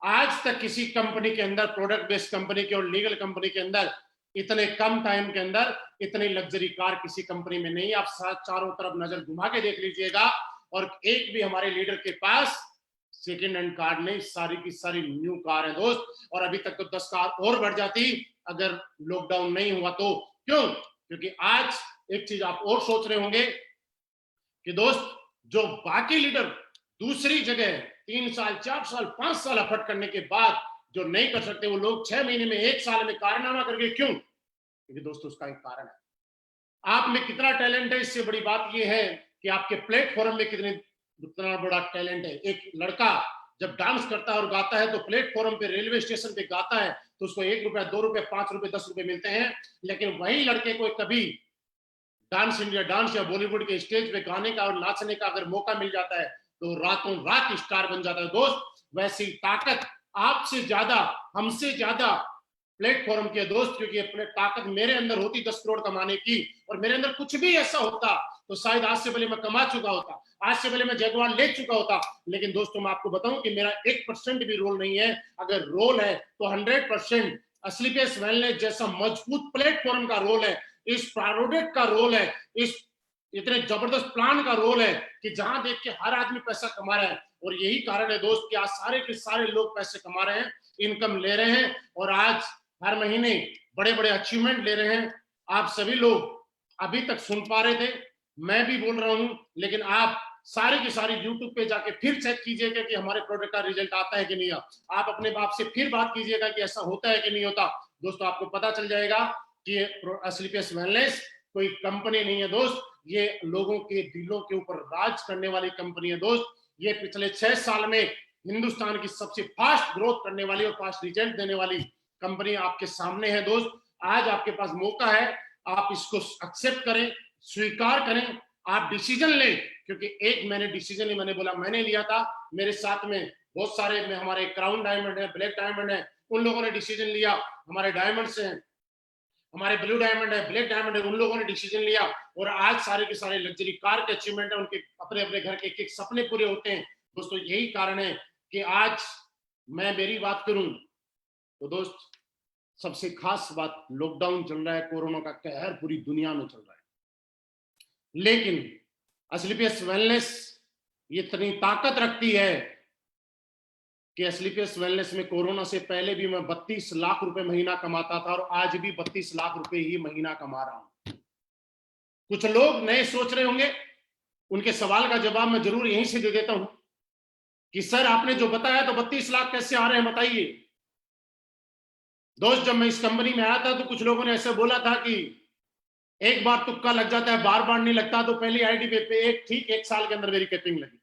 आज तक किसी कंपनी के अंदर, प्रोडक्ट बेस्ड कंपनी के और लीगल कंपनी के अंदर, इतने कम टाइम के अंदर इतनी लग्जरी कार किसी कंपनी में नहीं। आप चारों तरफ नजर घुमा के देख लीजिएगा, और एक भी हमारे लीडर के पास सेकेंड हैंड कार नहीं, सारी की सारी न्यू कार है दोस्त। और अभी तक तो 10 कार और बढ़ जाती अगर लॉकडाउन नहीं हुआ तो। क्यों? क्योंकि आज एक चीज आप और सोच रहे होंगे कि दोस्त, जो बाकी लीडर दूसरी जगह 3 साल, 4 साल, 5 साल एफर्ट करने के बाद जो नहीं कर सकते, वो लोग 6 महीने में, 1 साल में कारनामा करके, क्यों? क्योंकि दोस्तों, उसका एक कारण है, आप में कितना टैलेंट है। इससे बड़ी बात यह है कि आपके प्लेटफॉर्म में कितना बड़ा टैलेंट है। एक लड़का जब डांस करता है और गाता है, तो प्लेटफॉर्म पे, रेलवे स्टेशन पे गाता है, तो उसको 1 रुपया, 2 रुपए, 5 रुपए, 10 रुपए मिलते हैं। लेकिन वही लड़के को कभी डांस इंडिया डांस या बॉलीवुड के स्टेज पे गाने का और नाचने का अगर मौका मिल जाता है, तो रातों रात स्टार बन जाता है। दोस्त, वैसी ताकत आपसे ज्यादा, हमसे ज्यादा प्लेटफॉर्म के दोस्त, क्योंकि ये ताकत मेरे अंदर होती 10 करोड़ कमाने की, और मेरे अंदर कुछ भी ऐसा होता तो शायद आज से पहले मैं कमा चुका होता, आज से पहले मैं जैगुआर ले चुका होता। लेकिन दोस्तों, मैं आपको बताऊं कि मेरा 1% भी रोल नहीं है। अगर रोल है तो 100% असली पेस वेलनेस जैसा मजबूत प्लेटफॉर्म का रोल है, इस प्रोडक्ट का रोल है, इस इतने जबरदस्त प्लान का रोल है कि जहां देख के हर आदमी पैसा कमा रहा है। और यही कारण है दोस्त कि आज सारे के सारे लोग पैसे कमा रहे हैं, इनकम ले रहे हैं, और आज हर महीने बड़े बड़े अचीवमेंट ले रहे हैं। आप सभी लोग अभी तक सुन पा रहे थे, मैं भी बोल रहा हूं, लेकिन आप सारी की सारी यूट्यूब पे जाके फिर चेक कीजिएगा कि हमारे प्रोडक्ट का रिजल्ट आता है कि नहीं। आप अपने बाप से फिर बात कीजिएगा कि ऐसा होता है कि नहीं होता। दोस्तों, आपको पता चल जाएगा कि असली पेस वेलनेस कोई कंपनी नहीं है दोस्त, ये लोगों के दिलों के ऊपर राज करने वाली कंपनी है दोस्त। ये पिछले 6 साल में हिंदुस्तान की सबसे फास्ट ग्रोथ करने वाली और फास्ट रिजल्ट देने वाली कंपनी आपके सामने है दोस्त। आज आपके पास मौका है, आप इसको एक्सेप्ट करें, स्वीकार करें, आप डिसीजन लें, क्योंकि एक मैंने डिसीजन मैंने बोला मैंने लिया था, मेरे साथ में बहुत सारे में हमारे क्राउन डायमंड है, ब्लैक डायमंड है, उन लोगों ने डिसीजन लिया, हमारे डायमंड्स हैं, हमारे ब्लू डायमंड है, ब्लैक डायमंड है, उन लोगों ने डिसीजन लिया और आज सारे के सारे लग्जरी कार के अचीवमेंट है, उनके अपने अपने घर के एक एक सपने पूरे होते हैं। दोस्तों यही कारण है कि आज मैं मेरी बात करूं तो दोस्त सबसे खास बात, लॉकडाउन चल रहा है, कोरोना का कहर पूरी दुनिया में चल रहा है, लेकिन एस्क्लेपियस वेलनेस ये इतनी ताकत रखती है कि एस्क्लेपियस वेलनेस में कोरोना से पहले भी मैं 32 लाख रुपए महीना कमाता था और आज भी 32 लाख रुपए ही महीना कमा रहा हूं। कुछ लोग नए सोच रहे होंगे, उनके सवाल का जवाब मैं जरूर यहीं से दे देता हूं कि सर आपने जो बताया तो 32 लाख कैसे आ रहे हैं बताइए। दोस्त जब मैं इस कंपनी में आया था तो कुछ लोगों ने ऐसे बोला था कि एक बार तुक्का लग जाता है, बार बार नहीं लगता, तो पहली आईडी पे एक साल के अंदर मेरी कैपिंग लगी।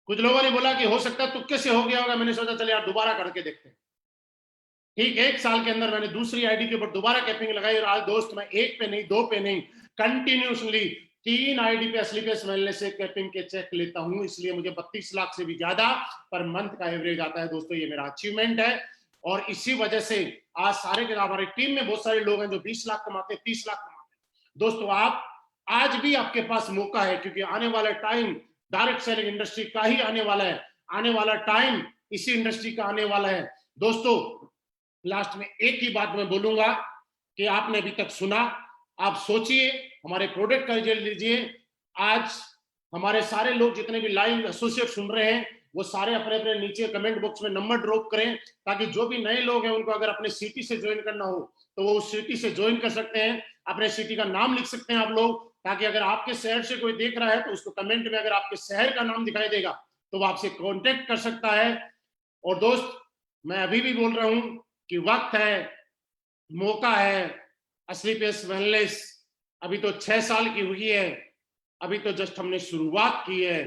कुछ लोगों ने बोला कि हो सकता है तुक्के से हो गया होगा, मैंने सोचा चले यार दोबारा करके देखते हैं। ठीक एक साल के अंदर मैंने दूसरी आईडी के ऊपर दोबारा कैपिंग लगाई और आज दोस्त मैं एक पे नहीं, दो पे नहीं, कंटिन्यूसली 3 आईडी पे एस्क्लेपियस वेलनेस से कैपिंग के चेक लेता हूं, इसलिए मुझे 32 लाख से भी ज्यादा पर मंथ का एवरेज आता है। दोस्तों ये मेरा अचीवमेंट है और इसी वजह से आज सारे के हमारी टीम में बहुत सारे लोग हैं जो 20 लाख कमाते हैं, 30 लाख कमाते हैं। दोस्तों आप आज भी आपके पास मौका है, क्योंकि आने वाला टाइम डायरेक्ट सेलिंग इंडस्ट्री का ही आने वाला है, आने वाला टाइम इसी इंडस्ट्री का आने वाला है। दोस्तों लास्ट में एक ही बात मैं बोलूंगा कि आपने अभी तक सुना, आप सोचिए, हमारे प्रोडक्ट का रिजल्ट लीजिए। आज हमारे सारे लोग जितने भी लाइव एसोसिएट सुन रहे हैं वो सारे अपने अपने नीचे कमेंट बॉक्स में नंबर ड्रॉप करें, ताकि जो भी नए लोग हैं उनको अगर अपने सिटी से ज्वाइन करना हो तो वो उस सिटी से ज्वाइन कर सकते हैं, अपने सिटी का नाम लिख सकते हैं आप लोग, ताकि अगर आपके शहर से कोई देख रहा है तो उसको कमेंट में अगर आपके शहर का नाम दिखाई देगा तो वो आपसे कॉन्टेक्ट कर सकता है। और दोस्त मैं अभी भी बोल रहा हूं कि वक्त है, मौका है, एस्क्लेपियस वेलनेस अभी तो 6 साल की हुई है, अभी तो जस्ट हमने शुरुआत की है।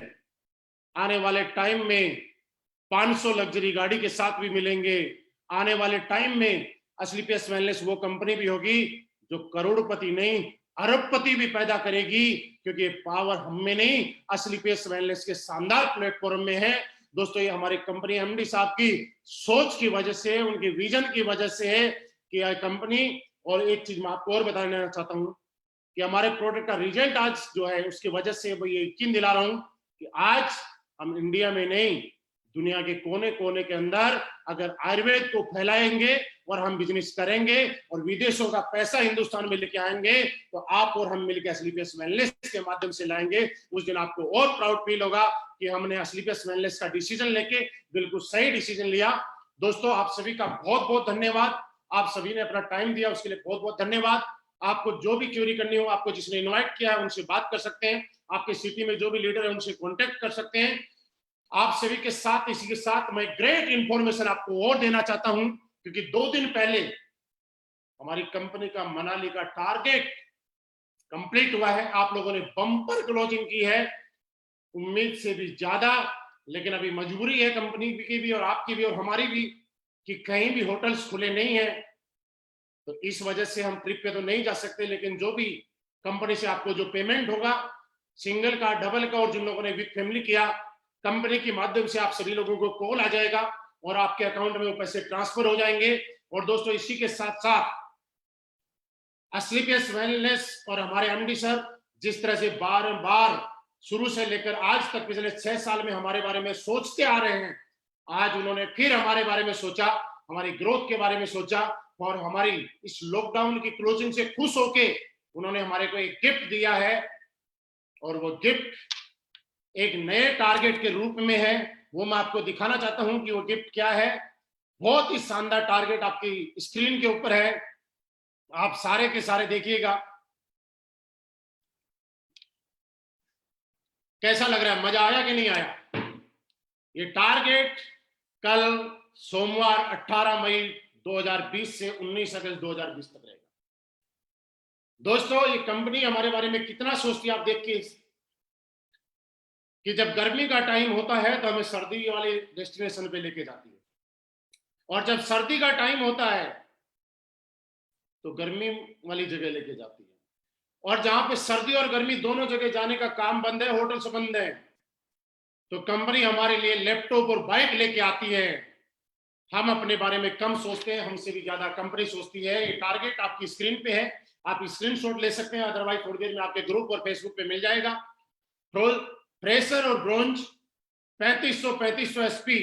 आने वाले टाइम में 500 लग्जरी गाड़ी के साथ भी मिलेंगे। आने वाले टाइम में एस्क्लेपियस वेलनेस वो कंपनी भी होगी जो करोड़पति नहीं अरबपति भी पैदा करेगी, क्योंकि पावर हम में नहीं एस्क्लेपियस वेलनेस के शानदार प्लेटफॉर्म में है। दोस्तों ये हमारी कंपनी एमडी साहब की सोच की वजह से, उनके विजन की वजह से है कि यह कंपनी, और एक चीज मैं आपको और बताना चाहता हूं कि हमारे प्रोडक्ट का रिजल्ट आज जो है उसकी वजह से मैं ये यकीन दिला रहा हूं कि आज हम इंडिया में नहीं दुनिया के कोने कोने के अंदर अगर आयुर्वेद को फैलाएंगे और हम बिजनेस करेंगे और विदेशों का पैसा हिंदुस्तान में लेके आएंगे तो आप और हम मिलकर एस्क्लेपियस वेलनेस के माध्यम से लाएंगे। उस दिन आपको और प्राउड फील होगा कि हमने एस्क्लेपियस वेलनेस का डिसीजन लेके बिल्कुल सही डिसीजन लिया। दोस्तों आप सभी का बहुत बहुत धन्यवाद, आप सभी ने अपना टाइम दिया उसके लिए बहुत बहुत धन्यवाद। आपको जो भी क्वेरी करनी हो, आपको जिसने इन्वाइट किया है उनसे बात कर सकते हैं, आपके सिटी में जो भी लीडर है उनसे कॉन्टेक्ट कर सकते हैं। आप सभी के साथ इसी के साथ मैं ग्रेट इंफॉर्मेशन आपको और देना चाहता हूं, क्योंकि 2 दिन पहले हमारी कंपनी का मनाली का टारगेट कंप्लीट हुआ है। आप लोगों ने बम्पर क्लोजिंग की है, उम्मीद से भी ज्यादा, लेकिन अभी मजबूरी है कंपनी की भी और आपकी भी और हमारी भी कि कहीं भी होटल्स खुले नहीं है, तो इस वजह से हम ट्रिप पे तो नहीं जा सकते। लेकिन जो भी कंपनी से आपको जो पेमेंट होगा, सिंगल का, डबल का, और जिन लोगों ने विद फैमिली किया, कंपनी के माध्यम से आप सभी लोगों को कॉल आ जाएगा और आपके अकाउंट में वो पैसे ट्रांसफर हो जाएंगे। और दोस्तों इसी के साथ साथ एस्क्लेपियस वेलनेस और हमारे एमडी सर जिस तरह से बार बार शुरू से लेकर आज तक पिछले 6 साल में हमारे बारे में सोचते आ रहे हैं, आज उन्होंने फिर हमारे बारे में सोचा, हमारी ग्रोथ के बारे में सोचा और हमारी इस लॉकडाउन की क्लोजिंग से खुश होके उन्होंने हमारे को एक गिफ्ट दिया है। और वो गिफ्ट एक नए टारगेट के रूप में है, वो मैं आपको दिखाना चाहता हूं कि वो गिफ्ट क्या है। बहुत ही शानदार टारगेट आपकी स्क्रीन के ऊपर है, आप सारे के सारे देखिएगा कैसा लग रहा है, मजा आया कि नहीं आया। ये टारगेट कल सोमवार 18 मई 2020 से 19 अगस्त 2020 तक रहेगा। दोस्तों ये कंपनी हमारे बारे में कितना सोचती है आप देखिए कि जब गर्मी का टाइम होता है तो हमें सर्दी वाले डेस्टिनेशन पे लेके जाती है, और जब सर्दी का टाइम होता है तो गर्मी वाली जगह लेके जाती है। और जहां पे सर्दी और गर्मी दोनों जगह जाने का काम बंद है, होटल से बंद है, तो कंपनी हमारे लिए लैपटॉप और बाइक लेके आती है। हम अपने बारे में कम सोचते हैं, हमसे भी ज्यादा कंपनी सोचती है। ये टारगेट आपकी स्क्रीन पे है, आप स्क्रीनशॉट ले सकते हैं, अदरवाइज थोड़ी देर में आपके ग्रुप और फेसबुक पे मिल जाएगा। फ्रेशर और ब्रोंज 3500 एसपी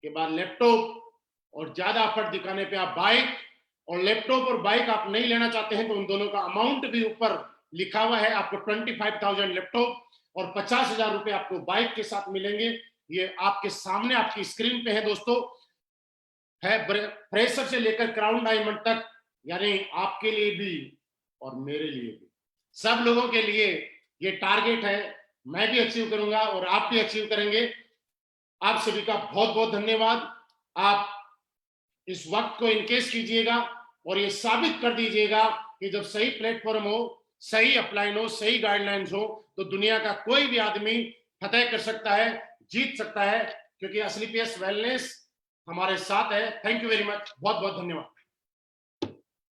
के बाद लैपटॉप, और ज्यादा एफर्ट दिखाने पे आप बाइक, और लैपटॉप और बाइक आप नहीं लेना चाहते हैं तो उन दोनों का अमाउंट भी ऊपर लिखा हुआ है। आपको 25,000 लैपटॉप और 50,000 रुपए आपको बाइक के साथ मिलेंगे। ये आपके सामने आपकी स्क्रीन पे है दोस्तों, है फ्रेशर से लेकर क्राउन डायमंड तक, यानी आपके लिए भी और मेरे लिए भी, सब लोगों के लिए ये टारगेट है। मैं भी अचीव करूंगा और आप भी अचीव करेंगे। आप सभी का बहुत बहुत धन्यवाद। आप इस वक्त को इनकेस कीजिएगा और ये साबित कर दीजिएगा कि जब सही प्लेटफॉर्म हो, सही अपलाइन हो, सही गाइडलाइंस हो, तो दुनिया का कोई भी आदमी फतेह कर सकता है, जीत सकता है, क्योंकि असली पेस वेलनेस हमारे साथ है। थैंक यू वेरी मच, बहुत बहुत धन्यवाद।